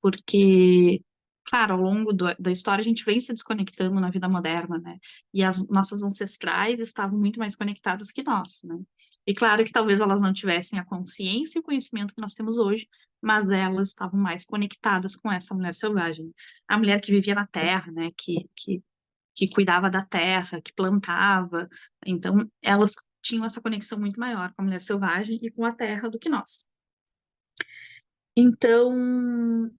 A: Porque, claro, ao longo da história a gente vem se desconectando na vida moderna, né? E as nossas ancestrais estavam muito mais conectadas que nós, né? E claro que talvez elas não tivessem a consciência e o conhecimento que nós temos hoje, mas elas estavam mais conectadas com essa mulher selvagem. A mulher que vivia na terra, né? Que cuidava da terra, que plantava. Então, elas tinham essa conexão muito maior com a mulher selvagem e com a terra do que nós. Então,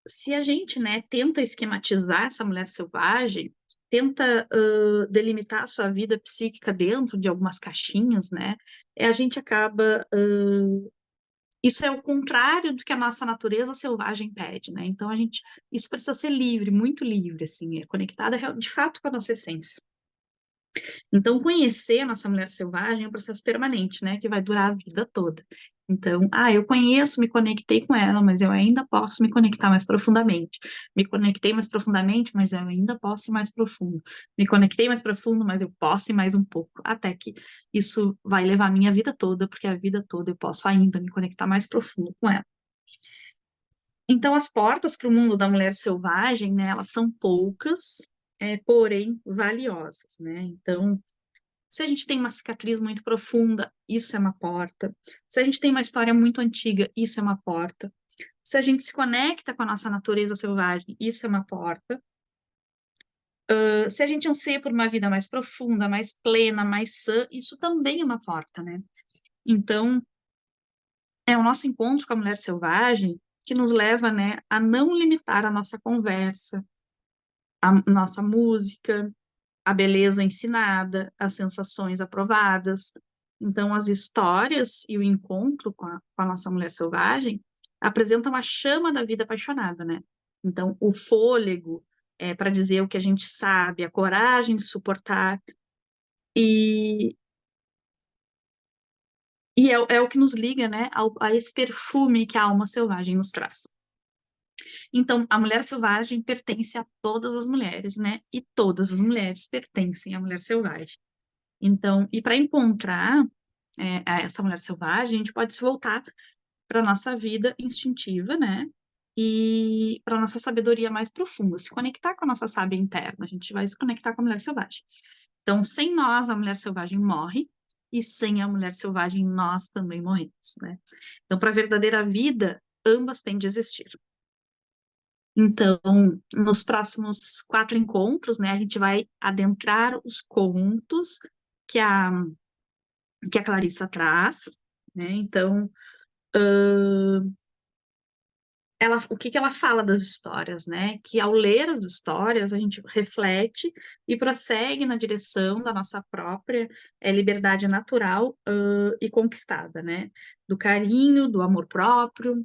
A: se a gente, né, tenta esquematizar essa mulher selvagem, tenta delimitar a sua vida psíquica dentro de algumas caixinhas, né, a gente acaba isso é o contrário do que a nossa natureza selvagem pede, né? Então isso precisa ser livre, muito livre, assim, conectada de fato com a nossa essência. Então, conhecer a nossa mulher selvagem é um processo permanente, né? Que vai durar a vida toda. Então, eu conheço, me conectei com ela, mas eu ainda posso me conectar mais profundamente. Me conectei mais profundamente, mas eu ainda posso ir mais profundo. Me conectei mais profundo, mas eu posso ir mais um pouco. Até que isso vai levar a minha vida toda, porque a vida toda eu posso ainda me conectar mais profundo com ela. Então, as portas para o mundo da mulher selvagem, né? Elas são poucas, porém valiosas, né? Então, se a gente tem uma cicatriz muito profunda, isso é uma porta. Se a gente tem uma história muito antiga, isso é uma porta. Se a gente se conecta com a nossa natureza selvagem, isso é uma porta. Se a gente anseia por uma vida mais profunda, mais plena, mais sã, isso também é uma porta, né? Então, é o nosso encontro com a mulher selvagem que nos leva, né, a não limitar a nossa conversa, a nossa música, a beleza ensinada, as sensações aprovadas. Então, as histórias e o encontro com a nossa mulher selvagem apresentam a chama da vida apaixonada, né? Então, o fôlego para dizer o que a gente sabe, a coragem de suportar, e, é o que nos liga, né, a esse perfume que a alma selvagem nos traz. Então, a mulher selvagem pertence a todas as mulheres, né? E todas as mulheres pertencem à mulher selvagem. Então, e para encontrar essa mulher selvagem, a gente pode se voltar para a nossa vida instintiva, né? E para a nossa sabedoria mais profunda, se conectar com a nossa sábia interna, a gente vai se conectar com a mulher selvagem. Então, sem nós, a mulher selvagem morre, e sem a mulher selvagem, nós também morremos, né? Então, para a verdadeira vida, ambas têm de existir. Então, nos próximos 4 encontros, né, a gente vai adentrar os contos que a Clarissa traz, né? Então, o que ela fala das histórias, né? Que ao ler as histórias, a gente reflete e prossegue na direção da nossa própria liberdade natural e conquistada, né? Do carinho, do amor próprio,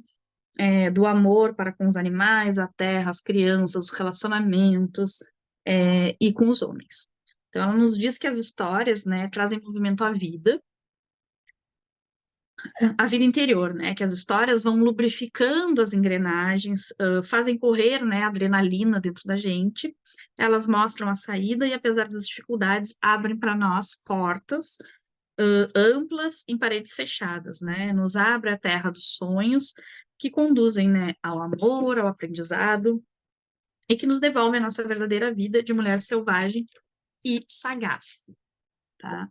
A: do amor para com os animais, a terra, as crianças, os relacionamentos, e com os homens. Então, ela nos diz que as histórias, né, trazem movimento à vida, a vida interior, né? Que as histórias vão lubrificando as engrenagens, fazem correr, né, a adrenalina dentro da gente. Elas mostram a saída e, apesar das dificuldades, abrem para nós portas amplas em paredes fechadas, né? Nos abre a terra dos sonhos que conduzem, né, ao amor, ao aprendizado e que nos devolvem a nossa verdadeira vida de mulher selvagem e sagaz, tá?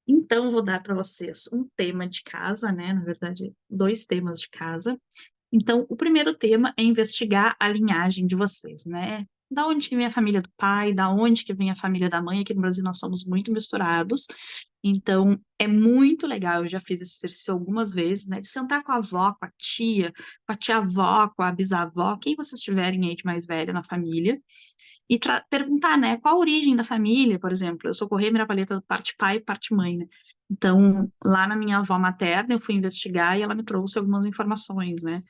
A: Então, vou dar para vocês um tema de casa, né? Na verdade, 2 temas de casa. Então, o primeiro tema é investigar a linhagem de vocês, né? Da onde que vem a família do pai, da onde que vem a família da mãe. Aqui no Brasil nós somos muito misturados. Então, é muito legal, eu já fiz esse exercício algumas vezes, né? De sentar com a avó, com a tia-avó, com a bisavó, quem vocês tiverem aí de mais velha na família, e perguntar, né, qual a origem da família, por exemplo. Eu sou Corrêa Mirapaleta, parte pai e parte mãe, né? Então, lá na minha avó materna, eu fui investigar e ela me trouxe algumas informações, né?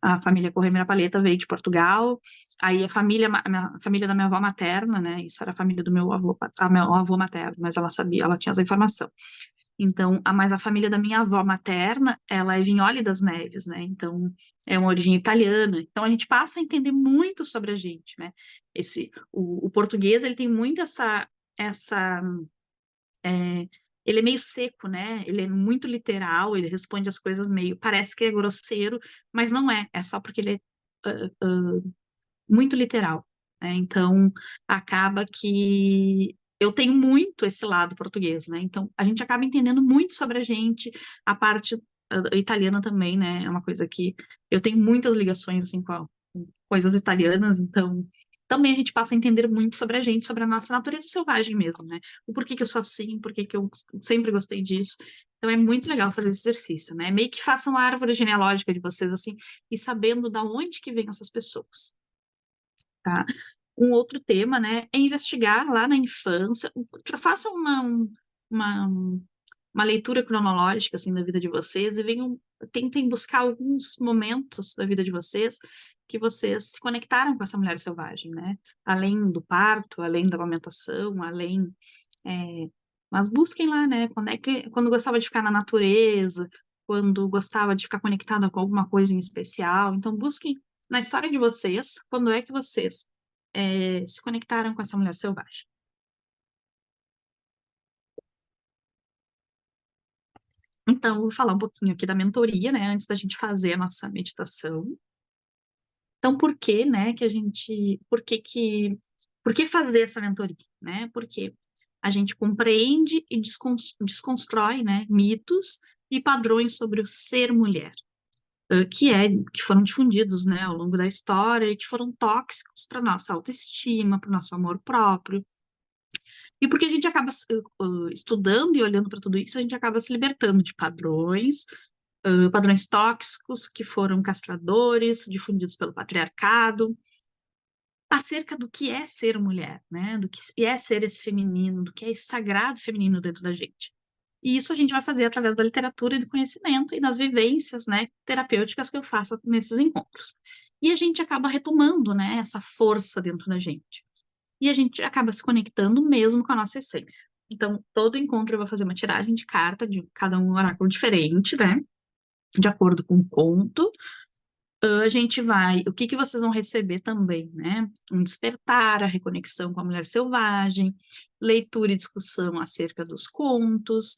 A: A família Correia Paleta veio de Portugal, aí a família da minha avó materna, né? Isso era a família do meu avô, meu avô materno, mas ela sabia, ela tinha essa informação. Então, mas a família da minha avó materna, ela é Vignoli das Neves, né? Então, é uma origem italiana. Então, a gente passa a entender muito sobre a gente, né? O português, ele tem muito essa é, ele é meio seco, né? Ele é muito literal, ele responde as coisas meio, parece que é grosseiro, mas não é. É só porque ele é muito literal, né? Então, acaba que eu tenho muito esse lado português, né? Então, a gente acaba entendendo muito sobre a gente, a parte italiana também, né? É uma coisa que eu tenho muitas ligações, assim, com coisas italianas, então também a gente passa a entender muito sobre a gente, sobre a nossa natureza selvagem mesmo, né? O porquê que eu sou assim, porquê que eu sempre gostei disso. Então é muito legal fazer esse exercício, né? Meio que façam a árvore genealógica de vocês, assim, e sabendo da onde que vêm essas pessoas, tá? Um outro tema, né, é investigar lá na infância, façam uma, uma leitura cronológica, assim, da vida de vocês e tentem buscar alguns momentos da vida de vocês que vocês se conectaram com essa mulher selvagem, né? Além do parto, além da amamentação, é, mas busquem lá, né? Quando gostava de ficar na natureza, quando gostava de ficar conectada com alguma coisa em especial. Então, busquem na história de vocês, quando é que vocês se conectaram com essa mulher selvagem. Então, eu vou falar um pouquinho aqui da mentoria, né? Antes da gente fazer a nossa meditação. Então, por que fazer essa mentoria, né? Porque a gente compreende e desconstrói, né, mitos e padrões sobre o ser mulher, que foram difundidos, né, ao longo da história e que foram tóxicos para nossa autoestima, para o nosso amor próprio. E porque a gente acaba estudando e olhando para tudo isso, a gente acaba se libertando de padrões tóxicos que foram castradores, difundidos pelo patriarcado, acerca do que é ser mulher, né? Do que é ser esse feminino, do que é esse sagrado feminino dentro da gente. E isso a gente vai fazer através da literatura e do conhecimento e das vivências, né, terapêuticas que eu faço nesses encontros. E a gente acaba retomando, né, essa força dentro da gente. E a gente acaba se conectando mesmo com a nossa essência. Então, todo encontro eu vou fazer uma tiragem de carta de cada um oráculo diferente, né? De acordo com o conto. A gente vai, o que que vocês vão receber também, né? Um despertar, a reconexão com a mulher selvagem, leitura e discussão acerca dos contos.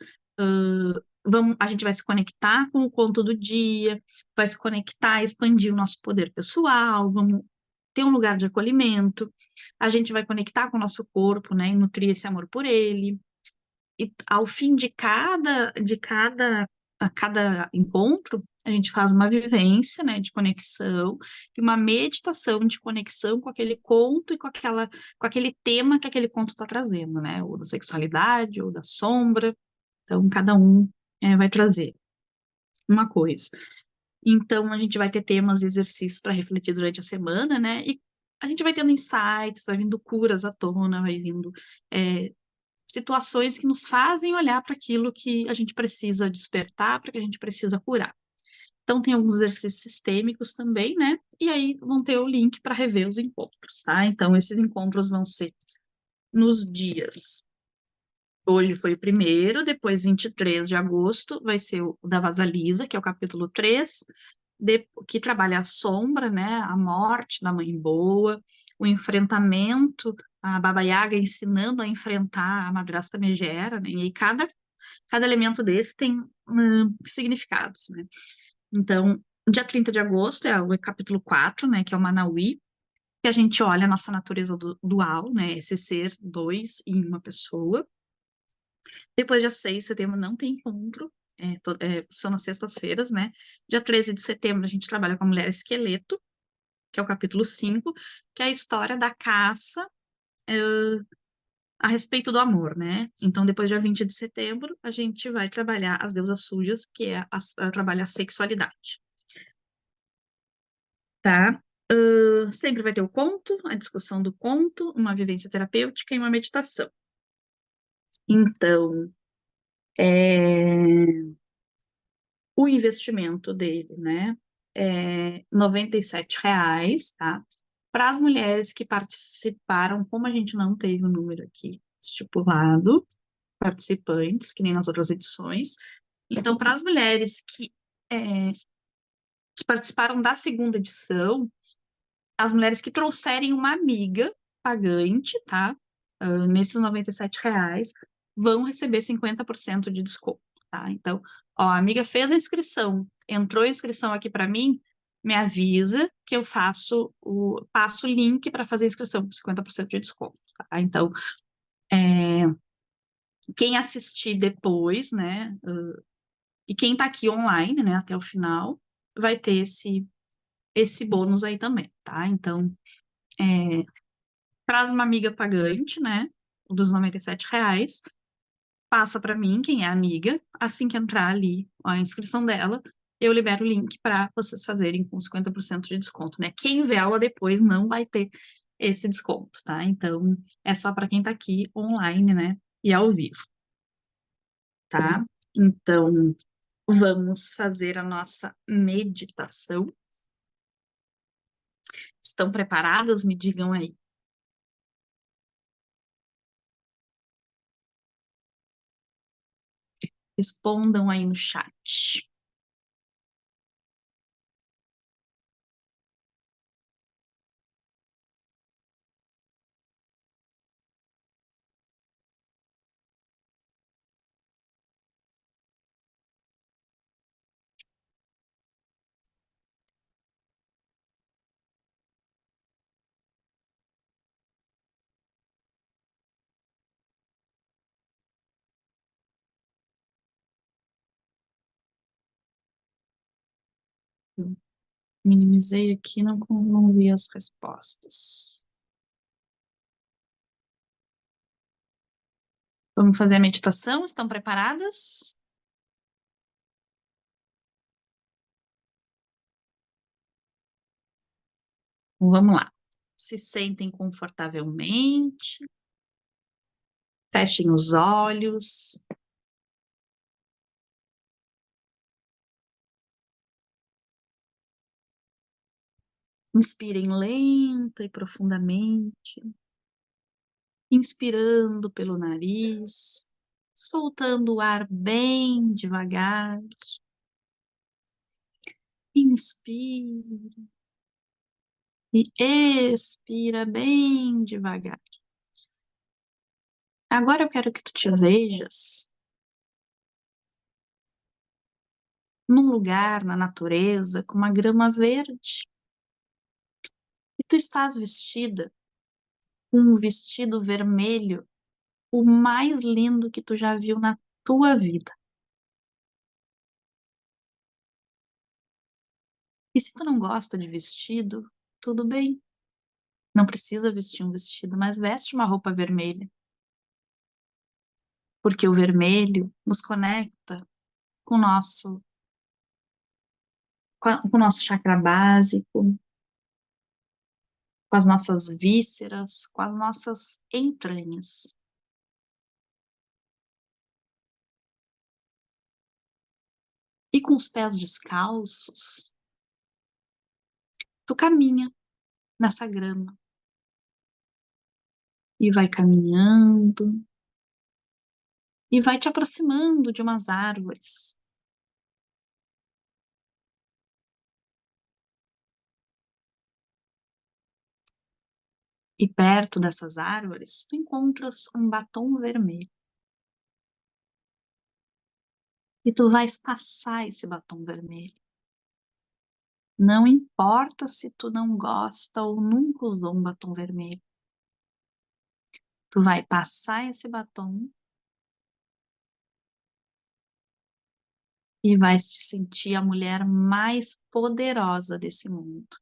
A: A gente vai se conectar com o conto do dia, vai se conectar, expandir o nosso poder pessoal, vamos ter um lugar de acolhimento, a gente vai conectar com o nosso corpo, né? E nutrir esse amor por ele. E ao fim a cada encontro, a gente faz uma vivência, né, de conexão e uma meditação de conexão com aquele conto e com aquele tema que aquele conto está trazendo, né, ou da sexualidade, ou da sombra. Então, cada um vai trazer uma coisa. Então, a gente vai ter temas e exercícios para refletir durante a semana, né, e a gente vai tendo insights, vai vindo curas à tona, vai vindo é, situações que nos fazem olhar para aquilo que a gente precisa despertar, para que a gente precisa curar. Então, tem alguns exercícios sistêmicos também, né? E aí vão ter o link para rever os encontros, tá? Então, esses encontros vão ser nos dias. Hoje foi o primeiro, depois 23 de agosto vai ser o da Vasalisa, que é o capítulo 3, que trabalha a sombra, né, a morte da mãe boa, o enfrentamento, a Baba Yaga ensinando a enfrentar a madrasta megera, né, e aí cada elemento desse tem significados, né. Então, dia 30 de agosto é o capítulo 4, né, que é o Manauí, que a gente olha a nossa natureza dual, né, esse ser dois em uma pessoa. Depois, dia 6 de setembro, não tem encontro, são nas sextas-feiras, né? Dia 13 de setembro, a gente trabalha com a mulher esqueleto, que é o capítulo 5, que é a história da caça a respeito do amor, né? Então, depois, dia 20 de setembro, a gente vai trabalhar as deusas sujas, que é trabalhar a sexualidade, tá? Sempre vai ter o conto, a discussão do conto, uma vivência terapêutica e uma meditação. Então, o investimento dele, né? R$ 97, tá? Para as mulheres que participaram, como a gente não teve o número aqui estipulado, participantes, que nem nas outras edições. Então, para as mulheres que participaram da segunda edição, as mulheres que trouxerem uma amiga pagante, tá? Nesses R$ 97, vão receber 50% de desconto, tá? Então, ó, a amiga fez a inscrição, entrou a inscrição aqui para mim, me avisa que eu passo o link para fazer a inscrição com 50% de desconto, tá? Então, quem assistir depois, né, e quem tá aqui online, né, até o final, vai ter esse bônus aí também, tá? Então, traz uma amiga pagante, né, o dos R$ 97, passa para mim, quem é amiga, assim que entrar ali a inscrição dela, eu libero o link para vocês fazerem com 50% de desconto, né? Quem vê aula depois não vai ter esse desconto, tá? Então, é só para quem tá aqui online, né, e ao vivo, tá? Então, vamos fazer a nossa meditação. Estão preparadas? Me digam aí. Respondam aí no chat. Eu minimizei aqui, não vi as respostas. Vamos fazer a meditação? Estão preparadas? Então, vamos lá. Se sentem confortavelmente, fechem os olhos, inspirem lenta e profundamente, inspirando pelo nariz, soltando o ar bem devagar. Inspire e expira bem devagar. Agora eu quero que tu te vejas num lugar na natureza com uma grama verde e tu estás vestida com um vestido vermelho, o mais lindo que tu já viu na tua vida. E se tu não gosta de vestido, tudo bem. Não precisa vestir um vestido, mas veste uma roupa vermelha. Porque o vermelho nos conecta com com o nosso chakra básico, com as nossas vísceras, com as nossas entranhas. E com os pés descalços, tu caminha nessa grama e vai caminhando e vai te aproximando de umas árvores. E perto dessas árvores, tu encontras um batom vermelho. E tu vais passar esse batom vermelho. Não importa se tu não gosta ou nunca usou um batom vermelho. Tu vai passar esse batom e vais te sentir a mulher mais poderosa desse mundo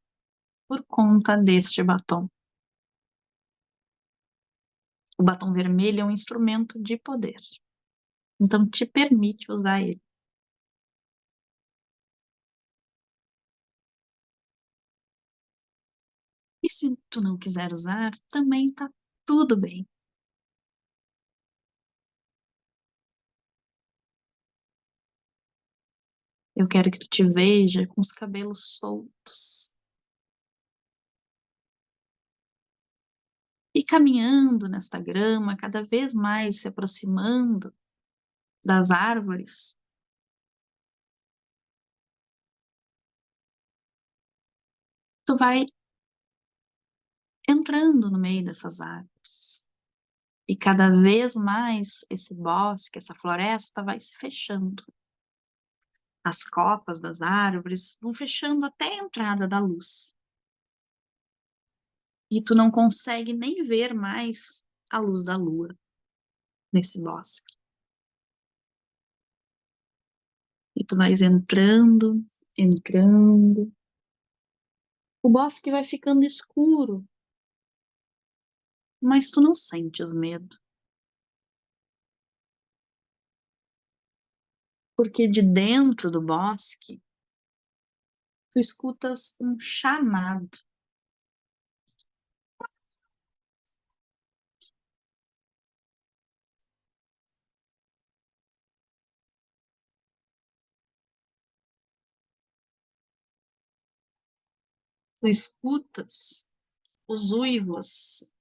A: por conta deste batom. O batom vermelho é um instrumento de poder. Então, te permite usar ele. E se tu não quiser usar, também tá tudo bem. Eu quero que tu te veja com os cabelos soltos e caminhando nesta grama, cada vez mais se aproximando das árvores. Tu vai entrando no meio dessas árvores. E cada vez mais esse bosque, essa floresta vai se fechando. As copas das árvores vão fechando até a entrada da luz. E tu não consegue nem ver mais a luz da lua nesse bosque. E tu vais entrando, entrando. O bosque vai ficando escuro, mas tu não sentes medo. Porque de dentro do bosque, tu escutas um chamado. Tu escutas os uivos.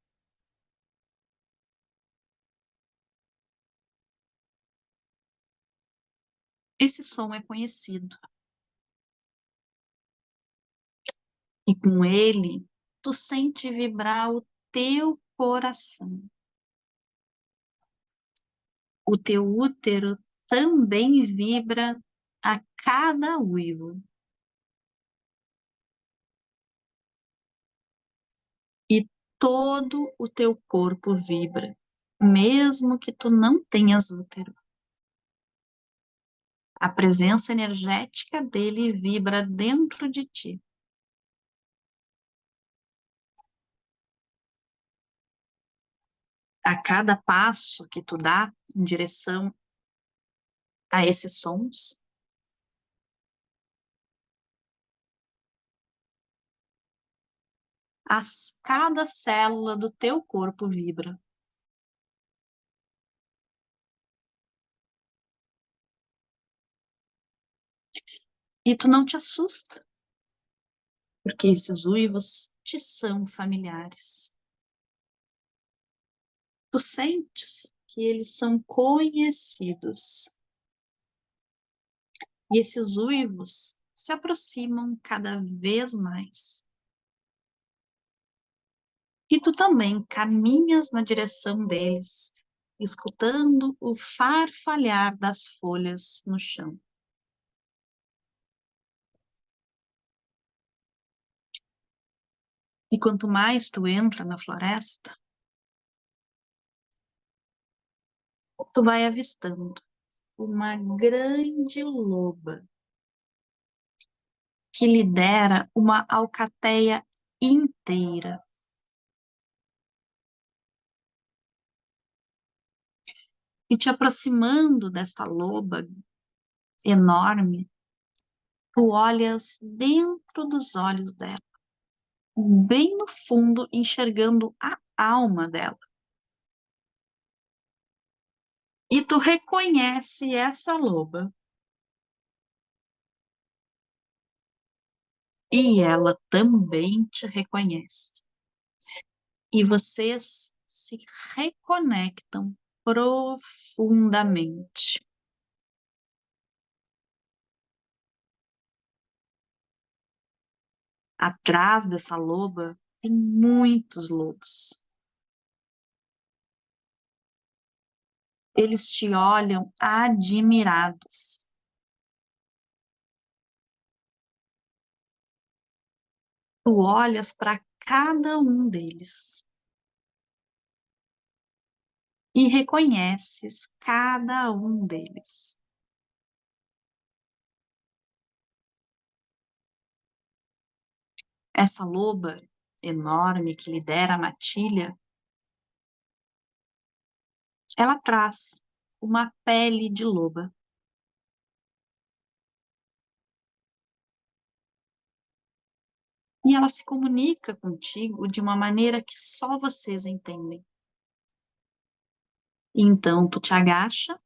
A: Esse som é conhecido. E com ele, tu sente vibrar o teu coração. O teu útero também vibra a cada uivo. E todo o teu corpo vibra, mesmo que tu não tenhas útero. A presença energética dele vibra dentro de ti. A cada passo que tu dá em direção a esses sons, cada célula do teu corpo vibra. E tu não te assusta, porque esses uivos te são familiares. Tu sentes que eles são conhecidos. E esses uivos se aproximam cada vez mais. E tu também caminhas na direção deles, escutando o farfalhar das folhas no chão. E quanto mais tu entra na floresta, tu vai avistando uma grande loba que lidera uma alcateia inteira. E te aproximando desta loba enorme, tu olhas dentro dos olhos dela, bem no fundo, enxergando a alma dela. E tu reconhece essa loba. E ela também te reconhece. E vocês se reconectam profundamente. Atrás dessa loba tem muitos lobos. Eles te olham admirados. Tu olhas para cada um deles e reconheces cada um deles. Essa loba enorme que lidera a matilha, ela traz uma pele de loba. E ela se comunica contigo de uma maneira que só vocês entendem. Então, tu te agacha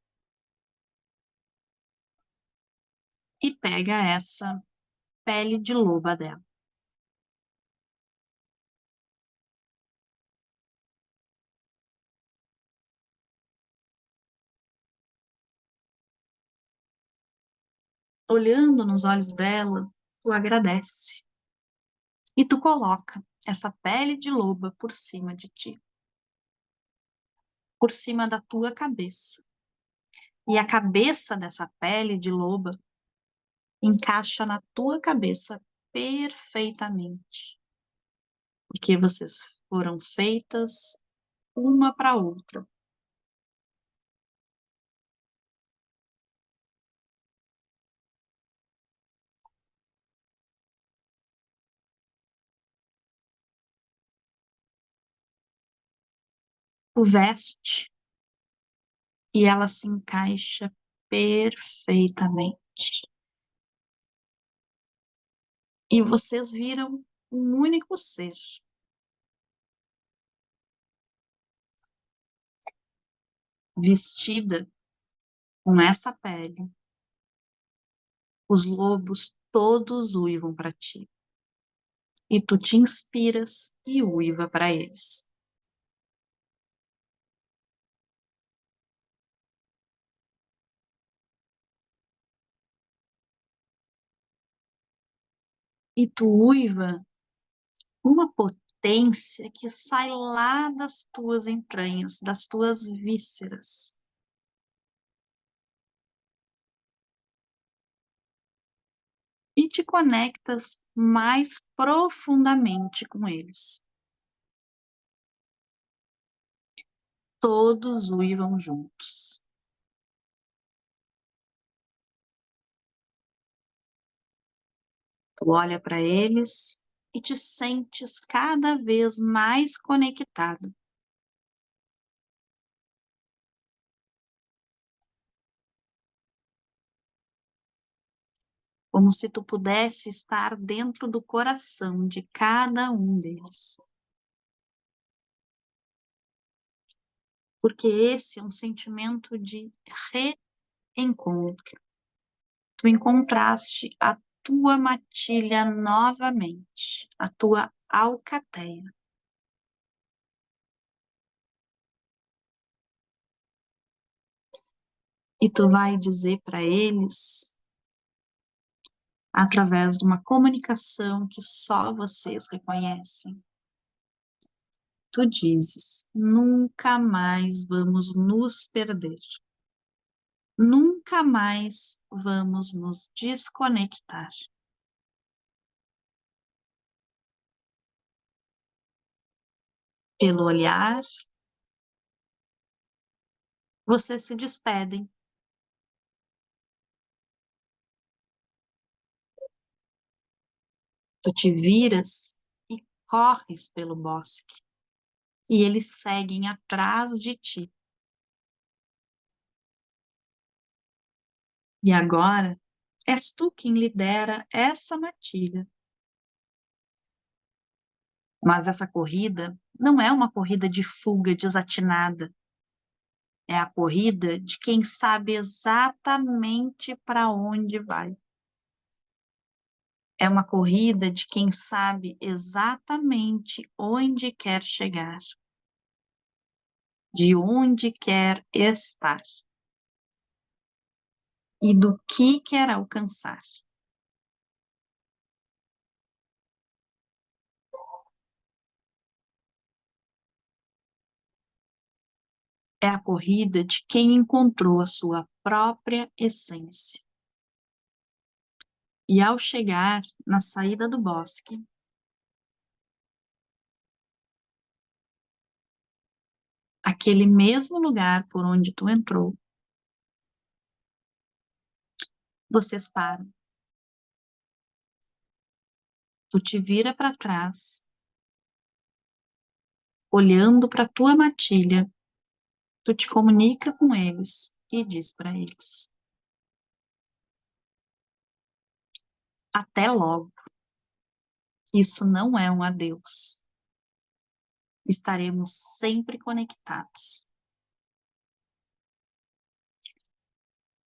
A: e pega essa pele de loba dela. Olhando nos olhos dela, tu agradece. E tu coloca essa pele de loba por cima de ti, por cima da tua cabeça. E a cabeça dessa pele de loba encaixa na tua cabeça perfeitamente, porque vocês foram feitas uma para outra. Tu veste e ela se encaixa perfeitamente. E vocês viram um único ser. Vestida com essa pele, os lobos todos uivam para ti. E tu te inspiras e uiva para eles. E tu uiva uma potência que sai lá das tuas entranhas, das tuas vísceras. E te conectas mais profundamente com eles. Todos uivam juntos. Tu olha para eles e te sentes cada vez mais conectado. Como se tu pudesse estar dentro do coração de cada um deles. Porque esse é um sentimento de reencontro. Tu encontraste a tua matilha novamente, a tua alcateia. E tu vai dizer para eles, através de uma comunicação que só vocês reconhecem, tu dizes: nunca mais vamos nos perder. Nunca mais vamos nos desconectar. Pelo olhar, vocês se despedem. Tu te viras e corres pelo bosque. E eles seguem atrás de ti. E agora, és tu quem lidera essa matilha. Mas essa corrida não é uma corrida de fuga desatinada. É a corrida de quem sabe exatamente para onde vai. É uma corrida de quem sabe exatamente onde quer chegar, de onde quer estar e do que quer alcançar. É a corrida de quem encontrou a sua própria essência. E ao chegar na saída do bosque, aquele mesmo lugar por onde tu entrou, vocês param. Tu te vira para trás, olhando para tua matilha, tu te comunica com eles e diz para eles: até logo. Isso não é um adeus. Estaremos sempre conectados.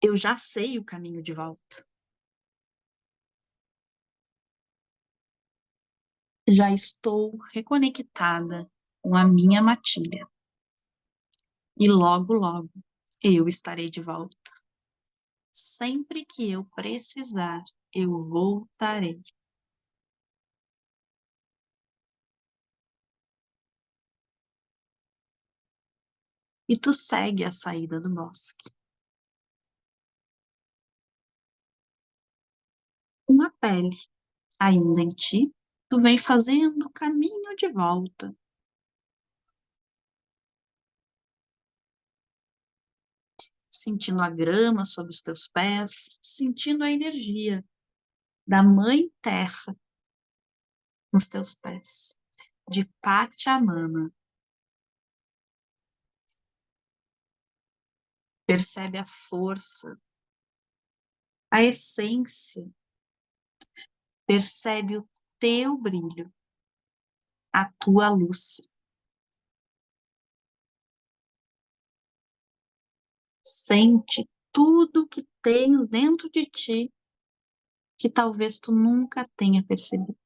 A: Eu já sei o caminho de volta. Já estou reconectada com a minha matilha. E logo, logo, eu estarei de volta. Sempre que eu precisar, eu voltarei. E tu segue a saída do bosque. Com a pele ainda em ti, tu vem fazendo o caminho de volta, sentindo a grama sob os teus pés, sentindo a energia da Mãe Terra nos teus pés, de Pachamama. Percebe a força, a essência, percebe o teu brilho, a tua luz. Sente tudo que tens dentro de ti que talvez tu nunca tenha percebido.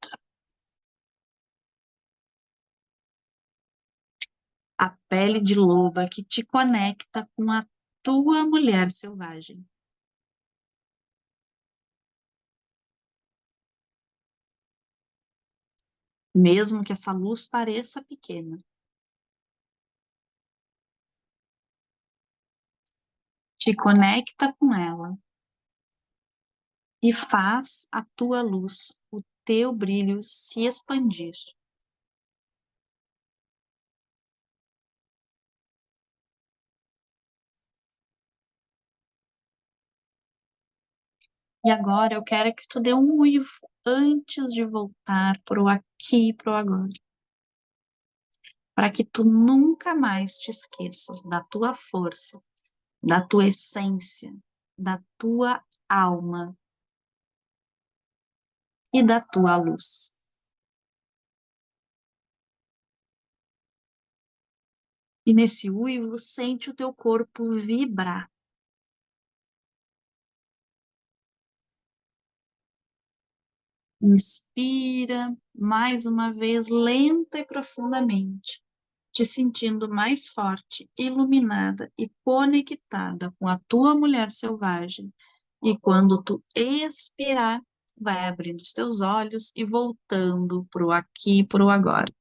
A: A pele de loba que te conecta com a tua mulher selvagem. Mesmo que essa luz pareça pequena, te conecta com ela e faz a tua luz, o teu brilho se expandir. E agora eu quero que tu dê um uivo antes de voltar pro aqui e pro agora, para que tu nunca mais te esqueças da tua força, da tua essência, da tua alma e da tua luz. E nesse uivo, sente o teu corpo vibrar. Inspira mais uma vez, lenta e profundamente, te sentindo mais forte, iluminada e conectada com a tua mulher selvagem. E quando tu expirar, vai abrindo os teus olhos e voltando para o aqui e para o agora.